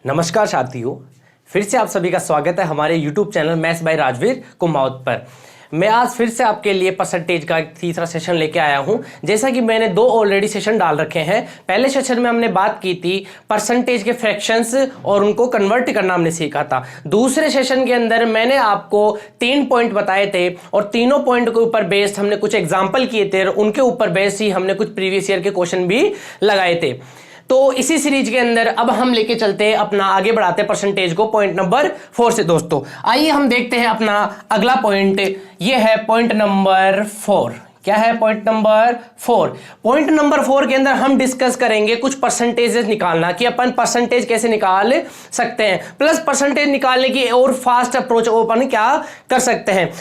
नमस्कार साथियों, फिर से आप सभी का स्वागत है हमारे YouTube channel maths by Rajveer Kumawat पर। मैं आज फिर से आपके लिए परसेंटेज का एक तीसरा सेशन लेके आया हूं। जैसा कि मैंने दो ऑलरेडी सेशन डाल रखे हैं। पहले सेशन में हमने बात की थी परसेंटेज के फ्रैक्शंस और उनको कन्वर्ट करना हमने सीखा था। दूसरे सेशन के अंदर मैंने आपको 3 पॉइंट बताए थे और तीनों पॉइंट के ऊपर बेस्ड हमने कुछ एग्जाम्पल किए थे और उनके ऊपर बेस्ड ही हमने कुछ प्रीवियस ईयर के क्वेश्चन भी लगाए थे। तो इसी सीरीज के अंदर अब हम लेके चलते हैं अपना, आगे बढ़ाते हैं परसेंटेज को पॉइंट नंबर 4 से। दोस्तों आइए हम देखते हैं अपना अगला पॉइंट। ये है पॉइंट नंबर 4। क्या है पॉइंट नंबर 4? पॉइंट नंबर 4 के अंदर हम डिस्कस करेंगे कुछ परसेंटेजेस निकालना कि अपन परसेंटेज कैसे निकाल सकते हैं, प्लस परसेंटेज निकालने की और फास्ट अप्रोच अपन क्या कर सकते हैं।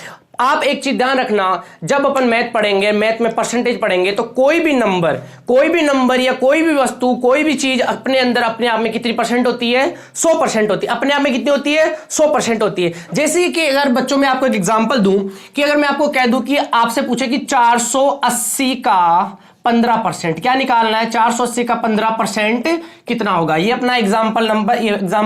आप एक चीज ध्यान रखना, जब अपन मैथ पढ़ेंगे, मैथ में परसेंटेज पढ़ेंगे, तो कोई भी नंबर या कोई भी वस्तु, कोई भी चीज अपने अंदर अपने आप में कितनी परसेंट होती है? 100% होती है। अपने आप में कितनी होती है? 100% होती है। जैसे कि अगर बच्चों में आपको एक एग्जांपल दूं कि अगर मैं आपको कह दूं कि आपसे पूछे कि 480 का 15%, क्या निकालना है? 480 का 15% कितना होगा? ये अपना एग्जांपल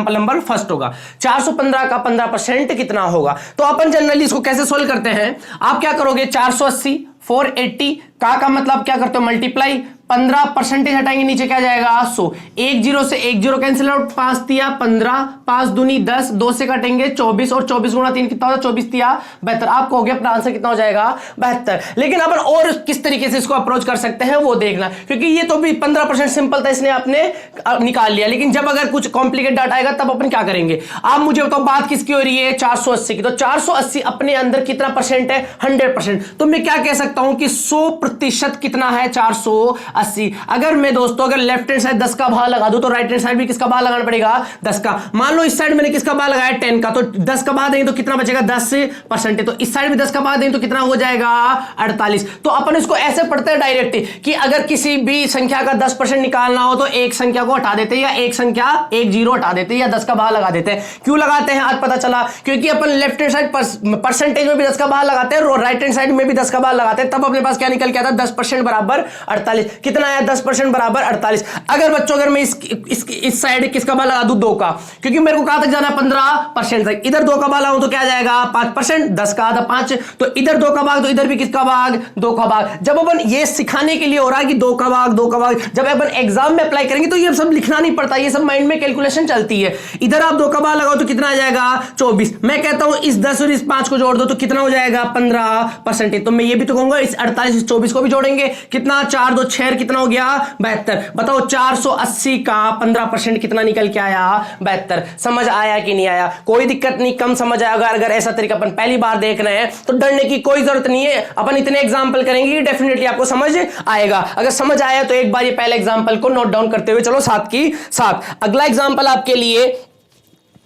नंबर फर्स्ट होगा। 415 का 15% कितना होगा? तो अपन जनरली इसको कैसे सोल्व करते हैं? आप क्या करोगे? 480 480 का मतलब क्या करते हो? मल्टीप्लाई 15% हटाएंगे, नीचे क्या जाएगा? 100। 1 0 से 1 0 कैंसिल आउट, 5 दिया 15, 5 दूनी 10, 2 से काटेंगे 24 और 24 गुणा 3 कितना होगा? 24 दिया 72। आपको हो गया अपना आंसर कितना हो जाएगा? 72। लेकिन अपन और किस तरीके से इसको अप्रोच कर सकते हैं वो देखना, क्योंकि ये तो भी 15% सिंपल था, इसने आपने निकाल लिया। लेकिन जब अगर कुछ कॉम्प्लिकेट डाटा आएगा तब अपन क्या करेंगे? आप मुझे बताओ, बात किसकी हो रही है? 480 की। तो 480 अपने अंदर कितना परसेंट है? 100%। तो मैं क्या कह सकता हूं कि 100% कितना है? 480। अगर मैं दोस्तों अगर लेफ्ट हैंड साइड 10 का भाग लगा दूं तो राइट हैंड साइड भी किसका भाग लगाना पड़ेगा? 10 का। मान लो इस साइड मैंने किसका भाग लगाया? 10 का। तो 10 का भाग देंगे तो कितना बचेगा? 10%। तो इस साइड भी 10 का भाग देंगे तो कितना हो जाएगा? 48। तो अपन इसको ऐसे पढ़ते हैं डायरेक्ट कि अगर किसी भी संख्या का 10% निकालना हो तो एक संख्या को हटा देते हैं या एक संख्या 1 0 हटा देते हैं या 10 का भाग लगा देते हैं। क्यों लगाते हैं आज पता चला, क्योंकि अपन लेफ्ट हैंड साइड परसेंटेज में भी 10 का भाग लगाते हैं और राइट हैंड साइड में भी 10 का भाग लगाते हैं। तब अपने पास क्या निकल के आता है? 10% बराबर 48। कितना है? 10% बराबर 48। अगर बच्चों अगर मैं इस साइड किसका भाग लगा दूं? 2 का, क्योंकि मेरे को कहां तक जाना है? 15% तक। इधर 2 का भाग लगाऊं तो क्या जाएगा? 5%। 10 का आधा 5। तो इधर 2 का भाग तो इधर भी किसका भाग? 2 का भाग। जब अपन ये सिखाने के लिए हो रहा है कि 2 का भाग 2 का भाग, जब अपन एग्जाम में अप्लाई करेंगे तो ये सब लिखना नहीं पड़ता, ये सब माइंड में कैलकुलेशन चलती है। इधर आप 2 का भाग लगाओ तो कितना आ जाएगा? 24। मैं कहता हूं इस 10 और इस 5 को जोड़ दो तो कितना हो जाएगा? 15%। तो मैं ये भी तो कहूंगा इस 48 इस 24 को भी जोड़ेंगे, कितना? 4 2 6 कितना हो गया? 72। बताओ 480 का 15% कितना निकल के आया? 72। समझ आया कि नहीं आया? कोई दिक्कत नहीं, कम समझ आएगा। अगर ऐसा तरीका अपन पहली बार देख रहे हैं तो डरने की कोई जरूरत नहीं है। अपन इतने एग्जांपल करेंगे कि डेफिनेटली आपको समझ आएगा। अगर समझ आया तो एक बार ये पहले एग्जांपल को नोट डाउन करते हुए चलो साथ की साथ। अगला एग्जांपल आपके लिए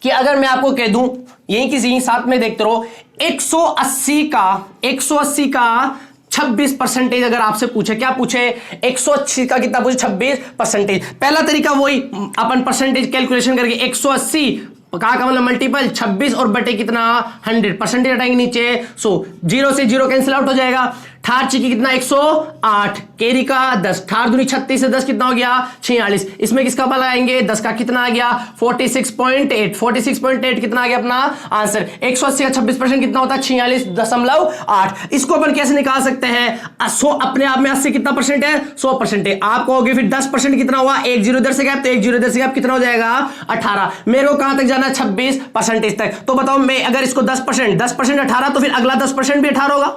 कि अगर मैं आपको कह दूं यही किसी साथ में देखते रहो, 180 का 26% अगर आपसे पूछे, क्या पूछे? 180 का कितना पूछे? 26%। पहला तरीका वही, अपन परसेंटेज कैलकुलेशन करके 180 का मतलब मल्टीपल 26 और बटे कितना? 100%। हटाएंगे नीचे 100, 0 से 0 कैंसिल आउट हो जाएगा। ठार चिकी कितना? 108। केरी का 10, ठार दूनी 36 से 10 कितना हो गया? 46। इसमें किसका भाग लगाएंगे? 10 का कितना आ गया? 46.8। 46.8 कितना आ गया अपना आंसर? 180 का 26% कितना होता है? 46.8। इसको अपन कैसे निकाल सकते हैं? 100 अपने आप में 80 कितना परसेंट है? 100% है। आप कहोगे फिर 10% कितना हुआ? 1 0 इधर से गैप, तो 1 0 इधर से गैप कितना हो जाएगा? 18। मेरे को कहां तक जाना? 26% तक। तो बताओ मैं अगर इसको 10% 18 तो फिर अगला 10% भी 18 होगा।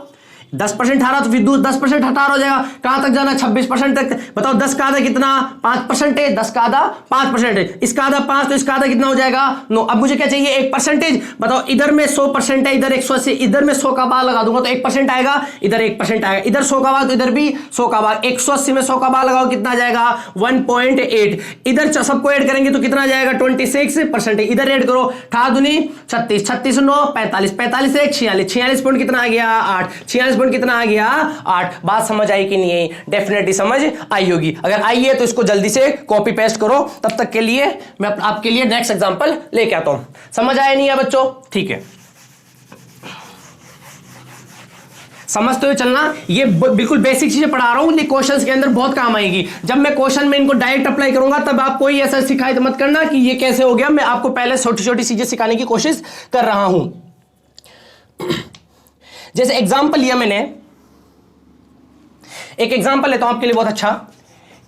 10% 18 तो फिर 10% 18 हो जाएगा। कहां तक जाना? 26% तक। बताओ 10 का आधा कितना? 5% है। 10 का आधा 5% है। इसका आधा 5, तो इसका आधा कितना हो जाएगा? 9। अब मुझे क्या चाहिए? 1%। बताओ इधर में 100% है, इधर 180, इधर में 100 का भाग लगा दूंगा तो 1% आएगा, इधर 1% आएगा। इधर 100 का भाग तो इधर भी 100 का भाग। 180 में 100 का भाग लगाओ कितना आ जाएगा? 1.8। इधर सबको ऐड करेंगे तो कितना आ जाएगा? 26%। इधर ऐड करो, ठार दूनी 36, 36 9 45, 45 1 46, 46 पॉइंट कितना आ गया? 8। 46 पॉइंट कितना आ गया? 8। बात समझ आई कि नहीं आई? डेफिनेटली समझ आई होगी। अगर आई है तो इसको जल्दी से कॉपी पेस्ट करो। तब तक के लिए मैं आपके लिए नेक्स्ट एग्जांपल लेके आता हूं। समझ आया नहीं है बच्चों? ठीक है। समझते हुए चलना, ये बिल्कुल बेसिक चीजें पढ़ा रहा हूं, लेकिन क्वेश्चंस के अंदर बहुत काम आएगी। जब मैं क्वेश्चन में इनको डायरेक्ट अप्लाई करूंगा तब आप कोई ऐसा शिकायत मत करना कि ये कैसे हो गया। मैं आपको पहले छोटी छोटी चीजें सिखाने की कोशिश कर रहा हूं। जैसे एग्जाम्पल लिया मैंने, एक एग्जाम्पल लेता हूं आपके लिए बहुत अच्छा,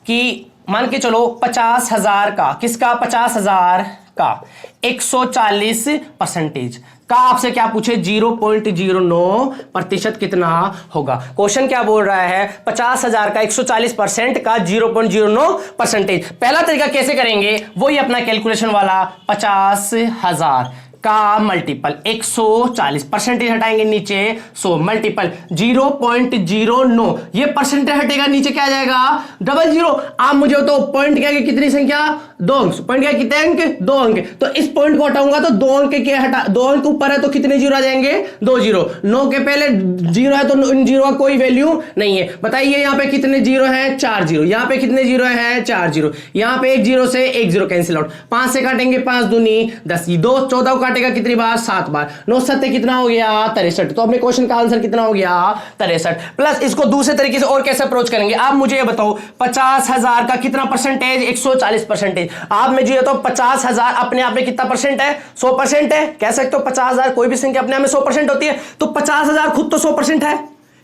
कि मान के चलो 50,000 का, किसका 50,000 का 140% का आपसे क्या पूछे 0.09% कितना होगा। क्वेश्चन क्या बोल रहा है 50,000 का 140% का 0.09%। पहला तरीका कैसे करेंगे, वही अपना कैलकुलेशन वाला 50,000 का मल्टीपल 140, परसेंटेज हटाएंगे नीचे, सो मल्टीपल 0.09, ये परसेंटेज हटेगा नीचे क्या आ जाएगा 00। आप मुझे तो पॉइंट क्या है कितनी संख्या 2 अंक, पॉइंट क्या कितने अंक 2 अंक, तो इस पॉइंट को हटाऊंगा तो 2 अंक के हटा, 2 अंक ऊपर है तो कितने जीरो आ जाएंगे 2 जीरो। 9 के पहले जीरो है तो इन जीरो का कोई वैल्यू नहीं है। बताइए यहाँ पे कितने जीरो है 4 जीरो, यहाँ पे कितने जीरो है 4 जीरो, यहाँ पे एक जीरो से एक जीरो कैंसिल आउट, 5 से काटेंगे 5 दूनी 10, 2 14 काटेगा कितनी बार 7 बार, 9 7 कितना हो गया 63। तो अपने क्वेश्चन का आंसर कितना हो गया 63 प्लस। इसको दूसरे तरीके से और कैसे अप्रोच करेंगे, आप मुझे ये बताओ 50,000 का कितना परसेंटेज 140%। आप मुझे ये तो 50,000 अपने आप में कितना परसेंट है 100% है, कह सकते हो 50,000 कोई भी संख्या अपने आप में 100% होती है, तो 50,000 खुद तो 100% है।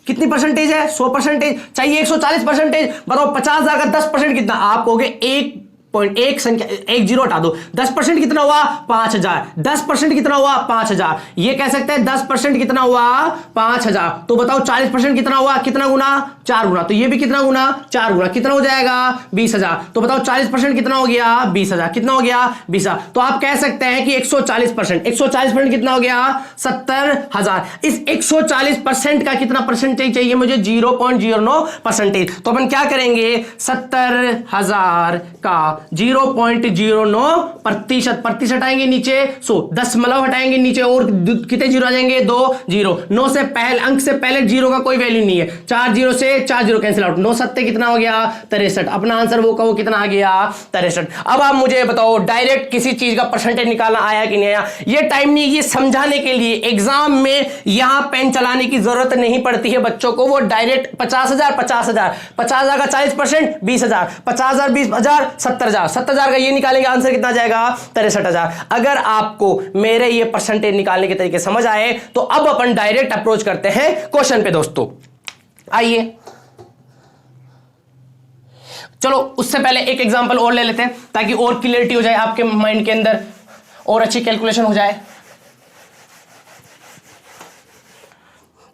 कितनी परसेंटेज है 100%, चाहिए 140%। बताओ 50,000 का 10% कितना, आप कहोगे 1 संख्या एक जीरो हटा दो, 10% कितना हुआ 5,000, 10% कितना हुआ 5,000, ये कह सकते हैं 10% कितना हुआ 5,000। तो बताओ 40% कितना हुआ, कितना गुना 4 गुना, तो ये भी कितना गुना 4 गुना, कितना हो जाएगा 20,000। तो बताओ 40% कितना हो गया 20,000, कितना हो गया 20,000। तो आप कह सकते हैं कि 140% कितना हो गया 70,000। इस 140% का कितना परसेंटेज चाहिए मुझे 0.09%। तो अपन क्या करेंगे 70,000 का 0.09% प्रतिशत हटाएंगे नीचे, सो 10 हटाएंगे नीचे और कितने जीरो आ जाएंगे 2 जीरो। 9 से पहले अंक से पहले जीरो का कोई वैल्यू नहीं है, 4 जीरो से 4 जीरो कैंसिल आउट, 9 7 कितना हो गया 63। अपना आंसर वो का वो कितना आ गया 63। अब आप मुझे बताओ डायरेक्ट किसी चीज का परसेंटेज निकालना आया कि नहीं आया, ये टाइम नहीं, ये समझाने के लिए एग्जाम में यहां पेन चलाने की जरूरत नहीं पड़ती है बच्चों को, वो डायरेक्ट 50,000 50,000 50,000 का 40% 20,000, 50,000 20,000 70,000, 70,000 का ये निकालेंगे आंसर कितना जाएगा 63,000। अगर आपको मेरे ये परसेंटेज निकालने के तरीके समझ आए तो अब अपन डायरेक्ट अप्रोच करते हैं क्वेश्चन पे दोस्तों। आइए चलो उससे पहले एक एग्जांपल और ले लेते हैं ताकि और क्लियरिटी हो जाए आपके माइंड के अंदर और अच्छी कैलकुलेशन हो जाए।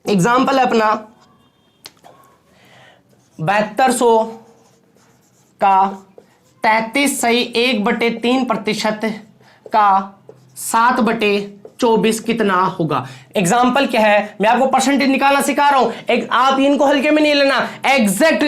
एग्जांपल है अपना 7200 का 33 सही 1/3% का 7/24 कितना होगा। एग्जाम्पल क्या है, मैं आपको परसेंटेज निकालना सिखा रहा हूं, आप इनको हल्के में नहीं लेना, एग्जैक्ट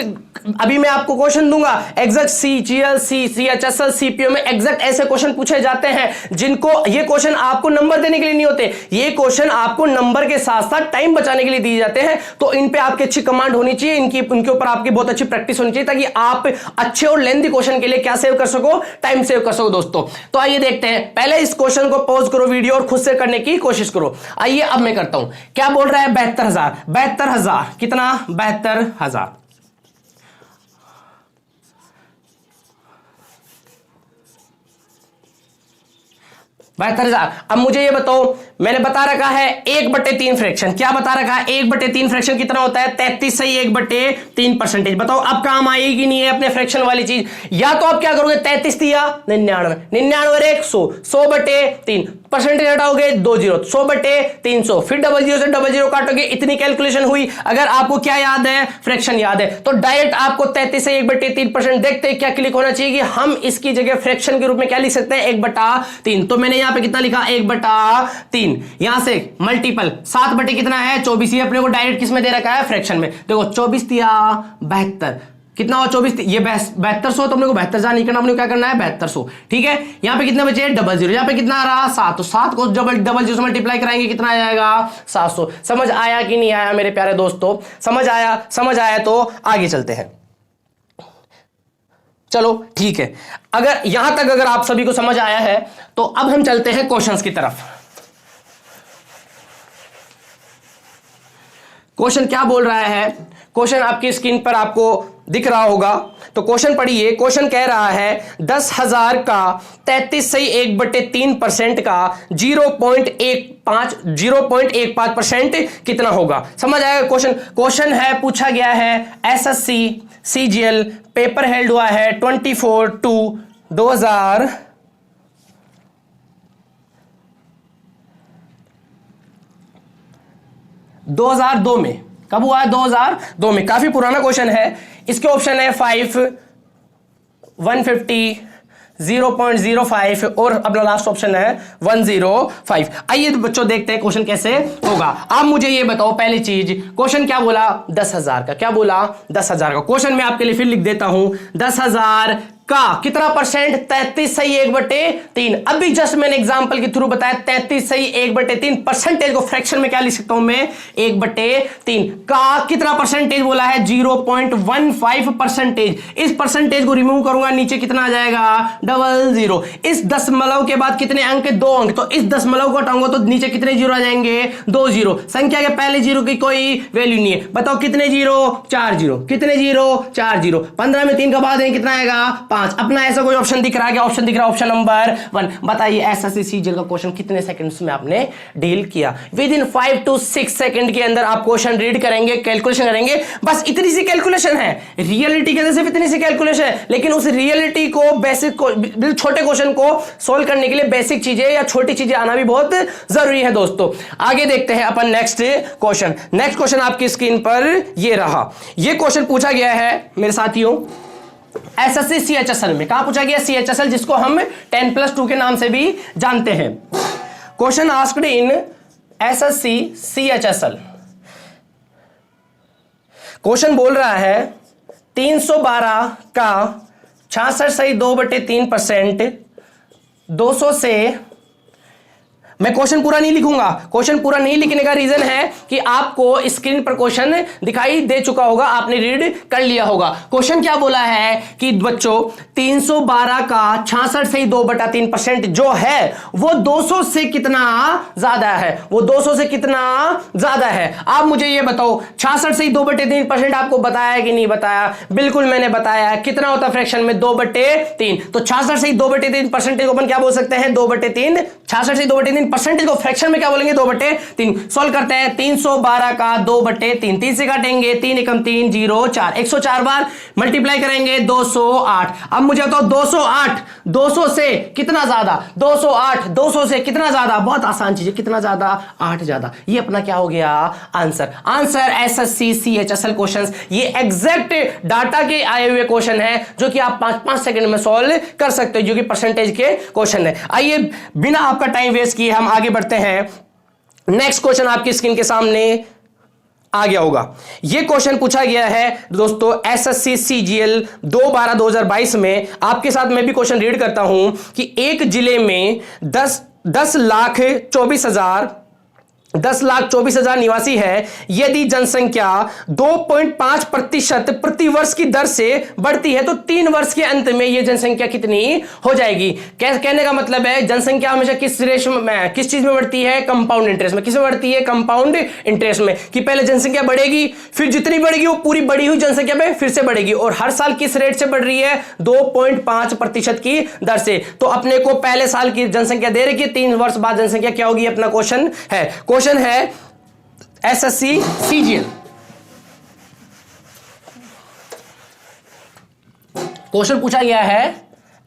अभी मैं आपको क्वेश्चन दूंगा एग्जैक्ट CGL CHSL CPO में एग्जैक्ट ऐसे क्वेश्चन पूछे जाते हैं जिनको ये क्वेश्चन आपको नंबर देने के लिए नहीं होते, ये क्वेश्चन आपको नंबर के साथ साथ टाइम बचाने के लिए दिए जाते हैं। तो इन पे आपकी अच्छी कमांड होनी चाहिए, इनके ऊपर आपकी बहुत अच्छी प्रैक्टिस होनी चाहिए ताकि आप अच्छे और लेंथी क्वेश्चन के लिए क्या सेव कर सको, टाइम सेव कर सको दोस्तों। तो आइए देखते हैं, पहले इस क्वेश्चन को पॉज करो वीडियो और खुद से करने की कोशिश करो। आइए अब मैं करता हूं, क्या बोल रहा है 72,000 कितना 72,000 72,000। अब मुझे ये बताओ, मैंने बता रखा है 1/3 फ्रैक्शन, क्या बता रखा है 1/3 फ्रैक्शन कितना होता है 33 सही 1/3%। बताओ अब काम आएगी नहीं है अपने फ्रैक्शन वाली चीज, या तो आप क्या करोगे 33 दिया 99 99 1 100 100/3 परसेंटेज हटाओगे 2 जीरो 100/300 फिर डबल जीरो से डबल जीरो काटोगे, इतनी कैलकुलेशन हुई। अगर आपको क्या याद है फ्रैक्शन याद है तो डायरेक्ट आपको 33 से 1/3% देखते क्या क्लिक होना चाहिए कि हम इसकी जगह फ्रैक्शन के रूप में क्या लिख सकते हैं 1/3। तो मैंने यहां पे कितना लिखा 1/3, यहां से मल्टीपल 7 कितना है 24, ये अपने को डायरेक्ट किस में दे रखा है फ्रैक्शन में। देखो 24 दिया 72 कितना हो 24 ये 7200, तो अपने को 72,000 नहीं करना, अपने को क्या करना है 7200। ठीक है, यहां पे कितने बचे डबल जीरो, यहां पे कितना आ रहा 7, तो 7 को डबल जीरो से मल्टीप्लाई कराएंगे कितना आ जाएगा 700। समझ आया कि नहीं आया मेरे प्यारे दोस्तों, समझ आया तो आगे चलते हैं। चलो ठीक है, अगर यहां तक अगर आप सभी को समझ आया है तो अब हम चलते हैं क्वेश्चंस की तरफ। क्वेश्चन क्या बोल रहा है, क्वेश्चन आपकी स्क्रीन पर आपको दिख रहा होगा। तो क्वेश्चन पढ़िए। क्वेश्चन कह रहा है 10,000 का 33.1/3% का 0.15% कितना होगा। समझ आएगा क्वेश्चन। क्वेश्चन है, पूछा गया है एसएससी सीजीएल, पेपर हेल्ड हुआ है 2002 में। कब हुआ है? 2002 में। काफी पुराना क्वेश्चन है। इसके ऑप्शन है 5, 150, 0.05 और अपना लास्ट ऑप्शन है 105। आइए बच्चों देखते हैं क्वेश्चन कैसे होगा। आप मुझे ये बताओ पहली चीज, क्वेश्चन क्या बोला? 10,000 का। क्या बोला? 10,000 का। क्वेश्चन मैं आपके लिए फिर लिख देता हूं, 10,000 का कितना परसेंट? 33 सही 1/3। अभी जस्ट मैंने एग्जांपल के थ्रू बताया 33 सही 1/3। परसेंटेज को फ्रैक्शन में क्या लिख सकता हूं मैं? 1/3 का कितना परसेंटेज बोला है? 0.15%। इस परसेंटेज को रिमूव करूंगा, नीचे कितना आ जाएगा? 00। इस दशमलव के बाद कितने अंक? 2 अंक। तो इस दशमलव को हटाऊंगा तो नीचे कितने जीरो आ जाएंगे? 2 जीरो। संख्या के पहले जीरो की कोई वैल्यू नहीं है। बताओ कितने जीरो? 4 जीरो। कितने जीरो? 4 जीरो। 15 में 3 का बाद कितना आएगा? 5। अपना ऐसा कोई ऑप्शन दिख रहा है क्या? ऑप्शन दिख रहा है, ऑप्शन नंबर 1। बताइए एसएससी सीजीएल का क्वेश्चन कितने सेकंड्स में आपने डील किया? विद इन 5 to 6 सेकंड के अंदर आप क्वेश्चन रीड करेंगे, कैलकुलेशन करेंगे। बस इतनी सी कैलकुलेशन है। रियलिटी के अंदर सिर्फ इतनी सी कैलकुलेशन है, लेकिन उस रियलिटी को बेसिक छोटे क्वेश्चन को सोल्व करने के लिए बेसिक चीजें या छोटी चीजें आना भी बहुत जरूरी है दोस्तों। आगे देखते हैं अपन नेक्स्ट क्वेश्चन। नेक्स्ट क्वेश्चन आपकी स्क्रीन पर ये रहा। ये क्वेश्चन पूछा गया है मेरे साथियों एसएससी सीएचएसएल में। कहां पूछा गया? सीएचएसएल, जिसको हम 10+2 के नाम से भी जानते हैं। Question asked in SSC CHSL. Question बोल रहा है 312 का 66 सही 2/3%, 200 से। मैं क्वेश्चन पूरा नहीं लिखूंगा। क्वेश्चन पूरा नहीं लिखने का रीजन है कि आपको स्क्रीन पर क्वेश्चन दिखाई दे चुका होगा, आपने रीड कर लिया होगा। क्वेश्चन क्या बोला है कि बच्चों 312 का 66 से 2/3% जो है वो 200 से कितना ज्यादा है? वो 200 से कितना ज्यादा है? आप मुझे ये बताओ, 66 से 2/3% आपको बताया कि नहीं बताया? बिल्कुल मैंने बताया। कितना होता है फ्रैक्शन में? 2/3। तो 66 से 2/3% को अपन क्या बोल सकते हैं? 2/3। 66 से 2/3 परसेंटेज को फ्रैक्शन में क्या बोलेंगे? 2/3। सॉल्व करते हैं। 312 का 2/3, 3 से काटेंगे, 3 एकम 3, 0, 4, 104 बार मल्टीप्लाई करेंगे 208। अब मुझे बताओ 208 200 से कितना ज्यादा? 208 200 से कितना ज्यादा? बहुत आसान चीज है। कितना ज्यादा? 8 ज्यादा। ये अपना क्या हो गया? Answer. Answer SSC CHSL questions. ये एग्जैक्ट डाटा के आए हुए क्वेश्चन है जो कि आप 5-5 सेकंड में सॉल्व कर सकते हो, जो कि परसेंटेज के क्वेश्चन है। आइए बिना आपका टाइम वेस्ट किए हम आगे बढ़ते हैं। नेक्स्ट क्वेश्चन आपकी स्क्रीन के सामने आ गया होगा। यह क्वेश्चन पूछा गया है दोस्तों एसएससी सीजीएल 2/12/2022 में। आपके साथ मैं भी क्वेश्चन रीड करता हूं कि एक जिले में 10,24,000 निवासी है। यदि जनसंख्या 2.5% प्रति वर्ष की दर से बढ़ती है तो 3 वर्ष के अंत में यह जनसंख्या कितनी हो जाएगी? कहने का मतलब है जनसंख्या हमेशा किस रेशो में, किस चीज में बढ़ती है? कंपाउंड इंटरेस्ट में। किस में बढ़ती है? कंपाउंड इंटरेस्ट में। कि पहले जनसंख्या बढ़ेगी, फिर जितनी बढ़ेगी वो पूरी बढ़ी हुई जनसंख्या में फिर से बढ़ेगी, और हर साल किस रेट से बढ़ रही है? 2.5% की दर से। तो अपने को पहले साल की जनसंख्या दे रही है, 3 वर्ष बाद जनसंख्या क्या होगी? अपना क्वेश्चन है एसएससी सीजीएल। क्वेश्चन पूछा गया है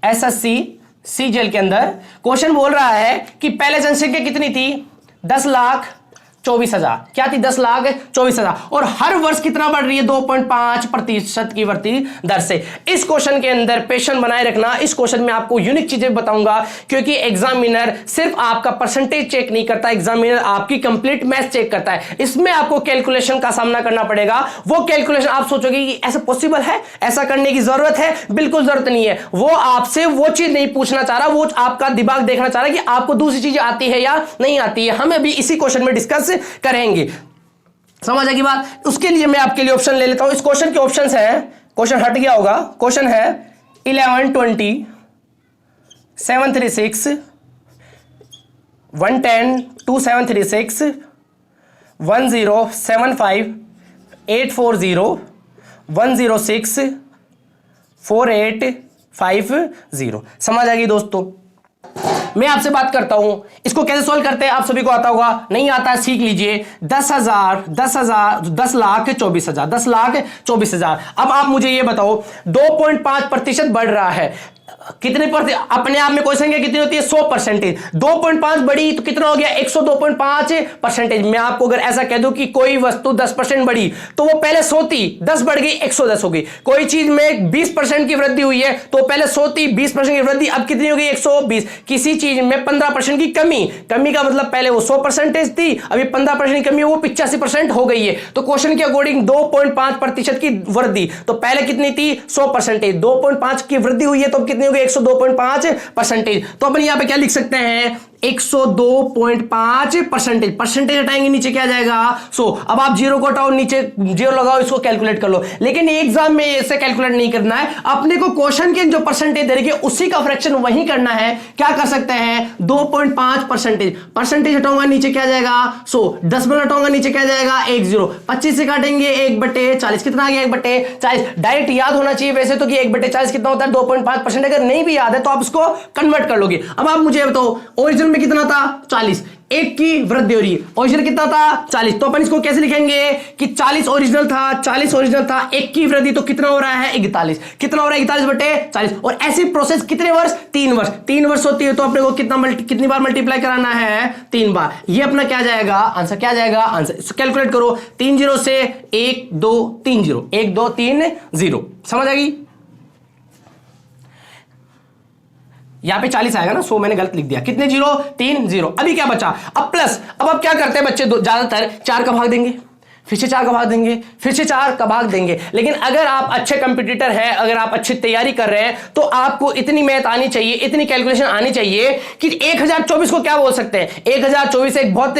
एसएससी सीजीएल के अंदर। क्वेश्चन बोल रहा है कि पहले जनसंख्या कितनी थी? 10,24,000। क्या थी? 10,24,000। और हर वर्ष कितना बढ़ रही है? 2.5% की बढ़ती दर से। इस क्वेश्चन के अंदर पेशेंस बनाए रखना। इस क्वेश्चन में आपको यूनिक चीजें बताऊंगा, क्योंकि एग्जामिनर सिर्फ आपका परसेंटेज चेक नहीं करता, एग्जामिनर आपकी कंप्लीट मैथ चेक करता है। इसमें आपको कैलकुलेशन का सामना करना पड़ेगा। वो कैलकुलेशन आप सोचोगे कि ऐसा पॉसिबल है, ऐसा करने की जरूरत है? बिल्कुल जरूरत नहीं है। वो आपसे वो चीज नहीं पूछना चाह रहा, वो आपका दिमाग देखना चाह रहा है कि आपको दूसरी चीजें आती है या नहीं आती है। हम अभी इसी क्वेश्चन में डिस्कस करेंगे। समझ आएगी बात? उसके लिए मैं आपके लिए ऑप्शन ले लेता हूं। इस क्वेश्चन के ऑप्शंस हैं, क्वेश्चन हट गया होगा। क्वेश्चन है 11, 20, 736, 110, 2736, 107584061064850। समझ आ गई दोस्तों। मैं आपसे बात करता हूं इसको कैसे सॉल्व करते हैं, आप सभी को आता होगा, नहीं आता है सीख लीजिए। 10,000 10,24,000 10,24,000। अब आप मुझे ये बताओ 2.5% बढ़ रहा है, कितने अपने आप में कोई संख्या कितनी होती है 100%। 2.5 बढ़ी तो कितना हो गया 102.5%। मैं आपको अगर ऐसा कह दूं कि कोई वस्तु 10% बढ़ी तो वो पहले 100 थी, 10 बढ़ गई 110 हो गई। कोई चीज में 20% की वृद्धि हुई है तो पहले 100 थी, 20% की वृद्धि अब कितनी हो गई 120। किसी चीज में 15% की कमी का मतलब पहले वो 100% थी, अभी 15% की कमी वो 85% हो गई है। तो क्वेश्चन के अकॉर्डिंग 2.5% की वृद्धि, तो पहले कितनी थी 100%, 2.5 की वृद्धि हुई है तो कितनी हो गई 102.5%। तो अपन यहां पे क्या लिख सकते हैं 102.5%। परसेंटेज हटाएंगे नीचे क्या जाएगा 100। अब आप जीरो को हटाओ, नीचे जीरो लगाओ, इसको कैलकुलेट कर लो। लेकिन एग्जाम में ऐसे कैलकुलेट नहीं करना है, अपने को क्वेश्चन के जो परसेंटेज दे रखे उसी का फ्रैक्शन वही करना है। क्या कर सकते हैं 2.5%। परसेंटेज हटाऊंगा नीचे क्या जाएगा 100, 10 में हटाऊंगा नीचे क्या जाएगा 10। 25 से काटेंगे 1/40, कितना आ गया 1/40। डायरेक्ट याद होना चाहिए वैसे तो कि 1/40 कितना होता है 2.5%। अगर नहीं भी याद है तो आप इसको कन्वर्ट कर लोगे। अब आप मुझे बताओ ओरिजिनल में कितना था 40, एक की वृद्धि हो रही है, ओरिजिनल कितना था 40, तो अपन इसको कैसे लिखेंगे कि 40 ओरिजिनल था, 40 ओरिजिनल था, एक की वृद्धि तो कितना हो रहा है 41, कितना हो रहा है 41/40। और ऐसी प्रोसेस कितने वर्ष 3 वर्ष, 3 वर्ष होती है तो अपने को कितनी बार मल्टीप्लाई कराना है 3 बार। ये अपना क्या जाएगा आंसर, क्या जाएगा आंसर, कैलकुलेट करो 3 0 से 1 2 3 0 1 2 3 0। समझ आ गई। यहां पे 40 आएगा ना, 100 मैंने गलत लिख दिया, कितने 0 3 0। अभी क्या बचा अब प्लस। अब क्या करते हैं बच्चे ज्यादातर 4 का भाग देंगे, फिर से 4 का भाग देंगे, फिर से 4 का भाग देंगे। लेकिन अगर आप अच्छे कंपटीटर हैं, अगर आप अच्छी तैयारी कर रहे हैं तो आपको इतनी मैथ आनी चाहिए, इतनी कैलकुलेशन आनी चाहिए कि 1024 को क्या बोल सकते हैं। 1024 एक बहुत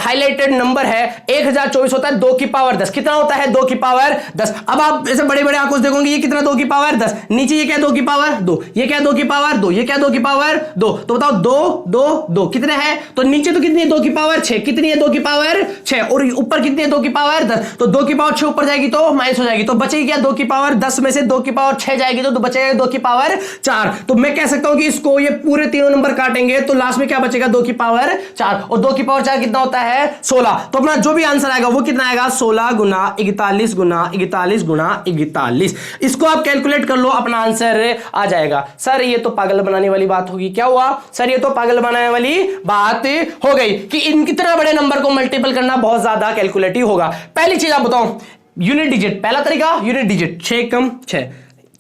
हाईलाइटेड नंबर है। 1024 होता है 2 की पावर 10। कितना होता है 2 की पावर 10। अब आप ऐसे बड़े बड़े आंखों से देखोगे ये कितना 2 की पावर 10, नीचे ये क्या 2 की पावर 2, ये क्या 2 की पावर 2, ये क्या 2 की पावर 2। तो बताओ 2 2 2 कितने हैं, तो नीचे तो कितनी है 2 की पावर 6, कितनी है 2 की पावर 6, और ऊपर कितनी है 2 की पावर 10। तो 2 की पावर 6 ऊपर जाएगी तो माइनस हो जाएगी, तो बचेगी क्या 2 की पावर 10 में से 2 की पावर 6 जाएगी तो बचेगा 2 की पावर 4। तो मैं कह सकता हूं कि इसको ये पूरे तीनों नंबर काटेंगे तो लास्ट में क्या बचेगा 2 की पावर 4, और 2 की पावर 4 कितना होता है 16। तो अपना जो भी आंसर आएगा वो कितना आएगा 16 गुना 41 गुना 41 गुना 41। इसको आप कैलकुलेट कर लो, अपना आंसर आ जाएगा। सर ये तो पागल बनाने वाली बात होगी। क्या हुआ सर, ये तो पागल बनाने वाली बात हो गई कि इन कितना बड़े नंबर को मल्टीपल करना बहुत ज्यादा कैलकुलेटिव होगा। पहली चीज आप बताओ यूनिट डिजिट, पहला तरीका यूनिट डिजिट 6 कम 6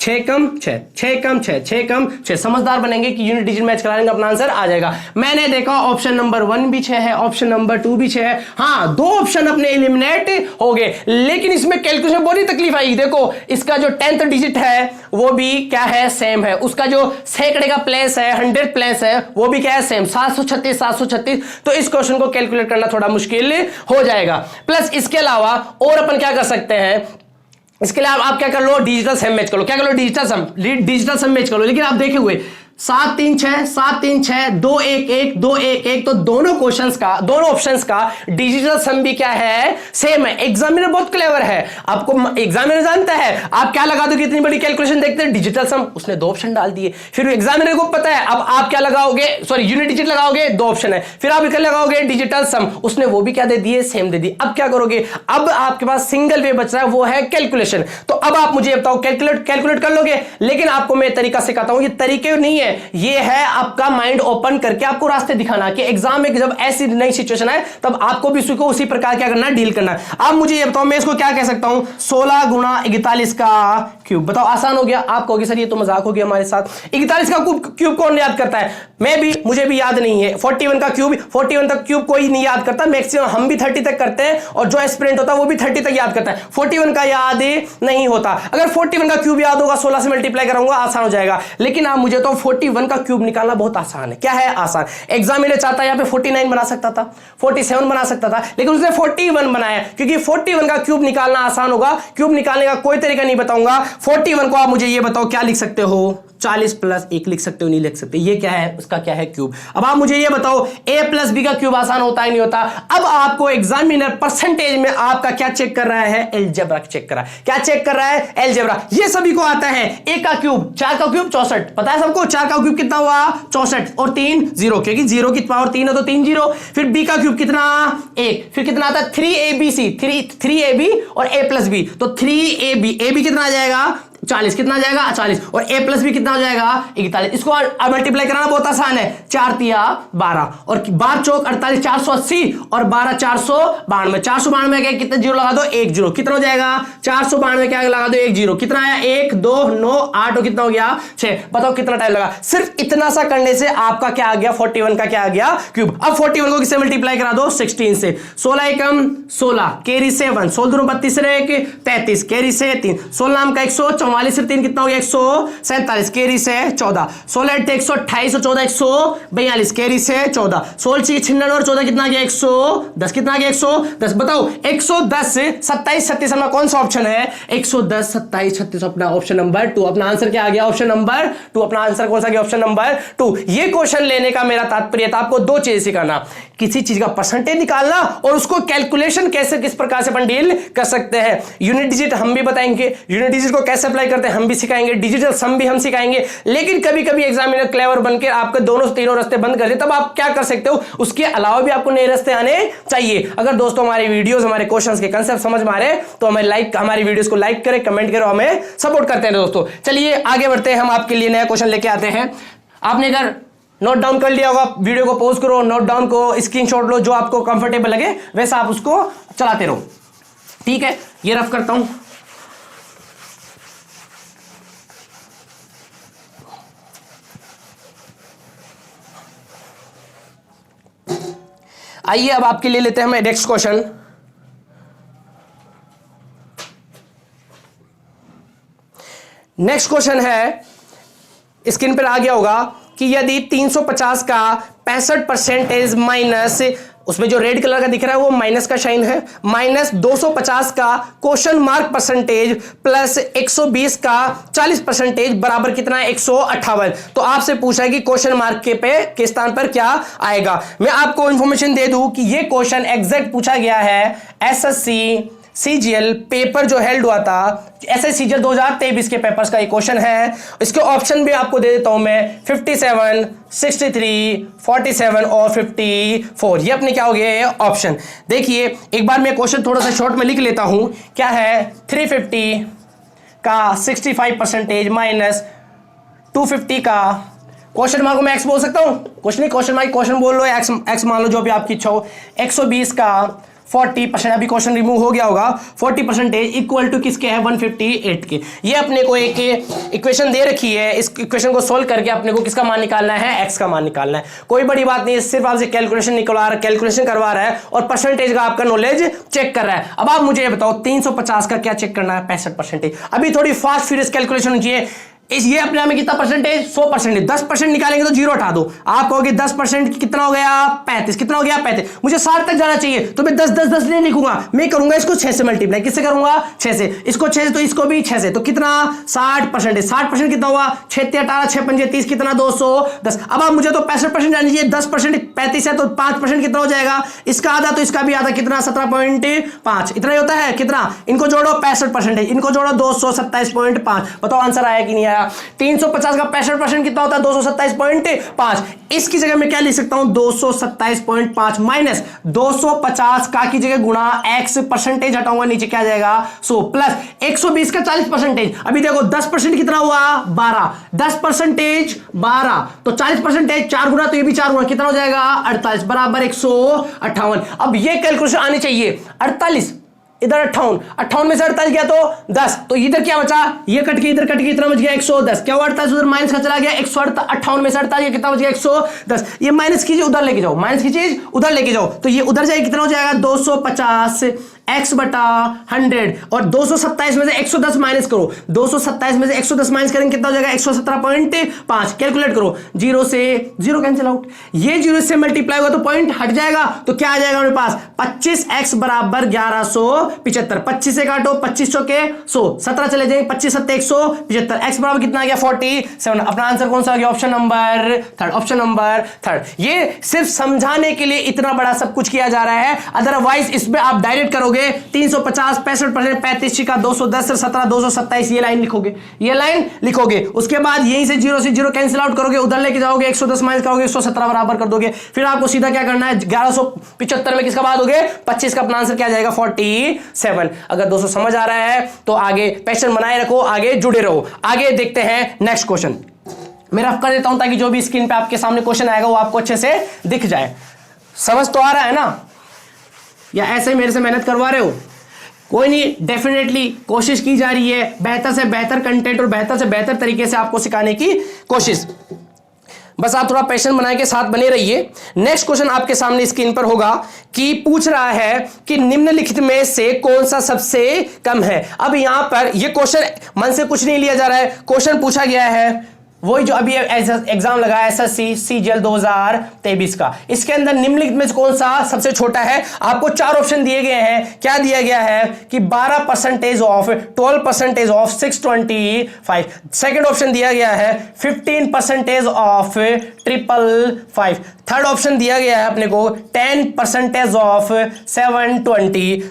6 कम 6 6 कम 6 6 कम 6। समझदार बनेंगे कि यूनिट डिजिट मैच करा लेंगे, अपना आंसर आ जाएगा। मैंने देखा ऑप्शन नंबर 1 भी 6 है, ऑप्शन नंबर 2 भी 6 है। हाँ 2 ऑप्शन अपने एलिमिनेट हो गए, लेकिन इसमें कैलकुलेशन बहुत ही तकलीफ आई। देखो इसका जो 10th डिजिट है वो भी क्या है सेम है, उसका जो सैकड़े का प्लेस है 100 प्लेस है वो भी क्या है सेम 736 736। तो इस क्वेश्चन को कैलकुलेट करना थोड़ा मुश्किल हो जाएगा। प्लस इसके अलावा और अपन क्या कर सकते हैं, इसके लिए आप क्या कर लो डिजिटल सम मैच कर लो। क्या कर लो डिजिटल सम मैच कर लो। लेकिन आप देखे हुए 7 3 6 7 3 6 2 1 1 2 1 1, तो दोनों क्वेश्चंस का दोनों ऑप्शंस का डिजिटल सम भी क्या है सेम है। एग्जामिनर बहुत क्लेवर है, आपको एग्जामिनर जानता है आप क्या लगा दो, कितनी बड़ी कैलकुलेशन देखते हैं डिजिटल सम, उसने 2 ऑप्शन डाल दिए। फिर एग्जामिनर को पता है अब आप क्या लगाओगे, सॉरी यूनिट डिजिट लगाओगे 2 ऑप्शन है, फिर आप क्या लगाओगे डिजिटल सम, उसने वो भी क्या दे दिए सेम दे दिए। अब क्या करोगे, अब आपके पास सिंगल वे बच रहा है वो है कैलकुलेशन। तो अब आप मुझे बताओ कैलकुलेट कर लोगे। लेकिन आपको मैं तरीका सिखाता हूं, ये तरीके नहीं, ये है आपका माइंड ओपन करके आपको रास्ते दिखाना कि एग्जाम में जब ऐसी नई सिचुएशन आए तब आपको भी उसी प्रकार क्या करना है डील करना है। आप मुझे ये बताओ मैं इसको क्या कह सकता हूं 16 गुना 41 का क्यूब। बताओ आसान हो गया। आप कहोगे सर ये तो मजाक हो गया हमारे साथ, 41 का क्यूब कौन याद करता है, मैं भी, मुझे भी याद नहीं है। 41 का क्यूब कोई नहीं याद करता, मैक्सिमम हम भी 30 तक करते हैं और जो एस्पिरेंट होता है वो भी 30 तक याद करता है, 41 का याद नहीं होता। अगर 41 का क्यूब याद होगा 16 से मल्टीप्लाई कराऊंगा आसान हो जाएगा। लेकिन आप मुझे तो 41 का क्यूब निकालना बहुत आसान है। क्या है आसान, एग्जामिनर चाहता है यहां पे 49 बना सकता था, 47 बना सकता था, लेकिन उसने 41 बनाया क्योंकि 41 का क्यूब निकालना आसान होगा। क्यूब निकालने का कोई तरीका नहीं बताऊंगा। 41 को आप मुझे ये बताओ क्या लिख सकते हो 40 प्लस 1 लिख सकते हो, नहीं लिख सकते। ये क्या है, उसका क्या है, क्यूब। अब आप मुझे ये बताओ a प्लस बी का क्यूब आसान होता है नहीं होता। अब आपको एग्जामिनर परसेंटेज में आपका क्या चेक कर रहा है, एलजेब्रा चेक कर रहा है। क्या चेक कर रहा है, एलजेब्रा। ये सभी को आता है। a का क्यूब 4 का क्यूब 64, पता है सबको। 4 का क्यूब कितना हुआ 64 और 3 0, क्योंकि 0 की पावर 3 है तो 3 0। फिर b का क्यूब कितना 1, फिर कितना आता है 3abc, 3ab और a प्लस बी, तो 3ab, ab कितना आ जाएगा 40, कितना आ जाएगा 40, और a प्लस बी कितना हो जाएगा 41। इसको मल्टीप्लाई कराना बहुत आसान है, 4 तिया 12 और 12 चौक 48, 480 और 12 492। 492 क्या कितने जीरो लगा दो, 1 जीरो, कितना हो जाएगा 492 क्या लगा दो 1 जीरो, कितना आया 1 2 9 8 और कितना हो गया 6। बताओ कितना टाइम लगा। सिर्फ इतना सा करने से आपका क्या आ गया 41 का क्या आ गया क्यूब। अब 41 को किससे मल्टीप्लाई करा दो 16 से। 16 एकम 16 कैरी से 1, 16 दूनी 32 33 कैरी से 3, 16 नाम का 144 से 3 कितना हो गया 147 कैरी से 14, 16 128 और 14 142 कैरी से 14, 16 96 और 14 कितना गया 110, कितना गया 110। बताओ 110 27 36 अपना कौन सा ऑप्शन है, 110 27 36 अपना ऑप्शन नंबर 2। अपना आंसर क्या आ गया ऑप्शन नंबर 2। अपना आंसर कौन सा गया ऑप्शन नंबर 2। ये क्वेश्चन लेने का मेरा तात्पर्य था आपको दो चीजें सिखाना, किसी चीज का परसेंटेज निकालना और उसको कैलकुलेशन कैसे किस प्रकार से अपन डील कर सकते हैं। यूनिट डिजिट हम भी बताएंगे, यूनिट डिजिट को कैसे अप्लाई करते हैं हम भी सिखाएंगे, डिजिटल सम भी हम सिखाएंगे। लेकिन कभी कभी एग्जामिनर क्लेवर बनकर आपके दोनों तीनों रास्ते बंद कर दे, तब आप क्या कर सकते हो, उसके अलावा भी आपको नए रास्ते आने चाहिए। अगर दोस्तों हमारी वीडियोस हमारे क्वेश्चंस के कांसेप्ट समझ में आ रहे हैं तो हमारी वीडियोस को लाइक करें, कमेंट करें, हमें सपोर्ट करते हैं दोस्तों। चलिए आगे बढ़ते हैं, हम आपके लिए नया क्वेश्चन लेके आते हैं। आपने अगर नोट डाउन कर लिया होगा, वीडियो को पॉज करो, नोट डाउन को स्क्रीनशॉट लो, जो आपको कंफर्टेबल लगे वैसा आप उसको चलाते रहो, ठीक है। ये रफ करता हूं। आइए अब आपके लिए लेते हैं हम नेक्स्ट क्वेश्चन। नेक्स्ट क्वेश्चन है, स्क्रीन पर आ गया होगा कि यदि 350 का 65% माइनस, उसमें जो रेड कलर का दिख रहा है वो माइनस का साइन है, माइनस 250 का क्वेश्चन मार्क परसेंटेज प्लस 120 का 40% बराबर कितना है 158। तो आपसे पूछा है कि क्वेश्चन मार्क के स्थान पर क्या आएगा। मैं आपको इंफॉर्मेशन दे दूं कि ये क्वेश्चन एग्जैक्ट पूछा गया है एसएससी सीजीएल पेपर जो हेल्ड हुआ था, एसएससी सीजीएल 2023 के पेपर्स का ये क्वेश्चन है। इसके ऑप्शन भी आपको दे देता हूं मैं, 57 63 47 और 54। ये अपने क्या हो गए ऑप्शन। देखिए एक बार मैं क्वेश्चन थोड़ा सा शॉर्ट में लिख लेता हूं। क्या है 350 का 65% माइनस 250 का क्वेश्चन मार्क को मैं एक्स बोल सकता हूं, क्वेश्चन नहीं क्वेश्चन मार्क क्वेश्चन बोल लो, एक्स मान लो जो भी आपकी इच्छा हो। 120 का 40%, अभी क्वेश्चन रिमूव हो गया होगा, 40% इक्वल टू किसके है 158 के। ये अपने को एक इक्वेशन दे रखी है, इस इक्वेशन को सोल्व करके अपने को किसका मान निकालना है, एक्स का मान निकालना है। कोई बड़ी बात नहीं है, सिर्फ आपसे कैलकुलेशन करवा रहा है और परसेंटेज का आपका नॉलेज चेक कर रहा है। अब आप मुझे ये बताओ 350 का क्या चेक करना है 65%। अभी थोड़ी फास्ट फ्यूरियस कैलकुलेशन होनी चाहिए। ये अपने आप में कितना परसेंटेज 100%, 10% निकालेंगे तो जीरो हटा दो। आप कहोगे 10% कितना हो गया 35, कितना हो गया 35, मुझे 60 तक जाना चाहिए तो मैं 10 10 10 नहीं लिखूंगा, मैं करूंगा इसको 6 से मल्टीप्लाई। किससे करूंगा 6 से, इसको 6 से तो इसको भी 6 से, तो कितना 60%। 60% कितना हुआ 6 18 6 5 30 कितना 210। अब आप मुझे तो 65% जानी चाहिए, 10% 35 है तो 5% कितना हो जाएगा, इसका आधा तो इसका भी आधा, कितना 17.5, इतना ही होता है। कितना, इनको जोड़ो 65%, इनको जोड़ो 227.5। बताओ आंसर आया कि नहीं आया। 350 का 65% कितना होता है 227.5। इसकी जगह मैं क्या लिख सकता हूं 227.5 माइनस 250 का की जगह गुणा x परसेंटेज हटाऊंगा, नीचे क्या जाएगा 100 प्लस 120 का 40%। अभी देखो 10% कितना हुआ 12, 10% 12 तो 40% 4 गुना, तो ये भी 4 गुना कितना हो जाएगा 48 बराबर 158। अब ये कैलकुलेशन आनी चाहिए 48 इधर 58 में से 48 गया तो 10, तो इधर क्या बचा, ये कट के इधर कट के इतना बच गया 110। क्या हुआ 48 उधर माइनस का चला गया 158 में से 48 कितना बच गया 110। ये माइनस कीजिए उधर लेके जाओ, माइनस की चीज उधर लेके जाओ तो ये उधर जाए कितना हो जाएगा 250 x बटा 100 और 227 में से 110 माइनस करो, 227 में से 110 माइनस करेंगे कितना हो जाएगा 117.5। कैलकुलेट करो, 0 से 0 कैंसिल आउट, ये 0 से मल्टीप्लाई होगा तो पॉइंट हट जाएगा, तो क्या आ जाएगा हमारे पास 25x बराबर 1175। 25 से काटो, 25 के 100, 17 चले जाएंगे, 25 7 175, x बराबर कितना आ गया 47। अपना आंसर कौन सा आ गया, option number third, option number third. ये सिर्फ समझाने के लिए इतना बड़ा सब कुछ किया जा रहा है, अदरवाइज इसमें आप डायरेक्ट करोगे 350 65% 35 का 210 17 227 ये लाइन लिखोगे, ये लाइन लिखोगे, उसके बाद यहीं से 0 से 0 कैंसिल आउट करोगे, उधर लेके जाओगे 110 माइनस करोगे 117 बराबर कर दोगे, फिर आपको सीधा क्या करना है 1175 में किसका बाद दोगे 25 का, अपना आंसर क्या जाएगा 47। अगर दोस्तों समझ आ रहा है तो आगे पैशन बनाए रखो, आगे जुड़े रहो। आगे देखते हैं नेक्स्ट क्वेश्चन, मैं रफ कर देता हूं ताकि जो भी स्क्रीन पे आपके सामने क्वेश्चन आएगा वो आपको अच्छे से दिख जाए। समझ तो आ रहा है ना, या ऐसे ही मेरे से मेहनत करवा रहे हो? कोई नहीं, डेफिनेटली कोशिश की जा रही है, बेहतर से बेहतर कंटेंट और बेहतर से बेहतर तरीके से आपको सिखाने की कोशिश, बस आप थोड़ा पैशन बनाए के साथ बने रहिए। नेक्स्ट क्वेश्चन आपके सामने स्क्रीन पर होगा कि पूछ रहा है कि निम्नलिखित में से कौन सा सबसे कम है। अब यहां पर ये क्वेश्चन मन से कुछ नहीं लिया जा रहा है, क्वेश्चन पूछा गया है वही जो अभी एग्जाम लगा एसएससी सीजीएल 2023 का, इसके अंदर निम्नलिखित में से कौन सा सबसे छोटा है। आपको 4 ऑप्शन दिए गए हैं, क्या दिया गया है कि 12% ऑफ, 12% ऑफ 625, सेकंड ऑप्शन दिया गया है 15% ऑफ 555, थर्ड ऑप्शन दिया गया है अपने को 10% ऑफ 720,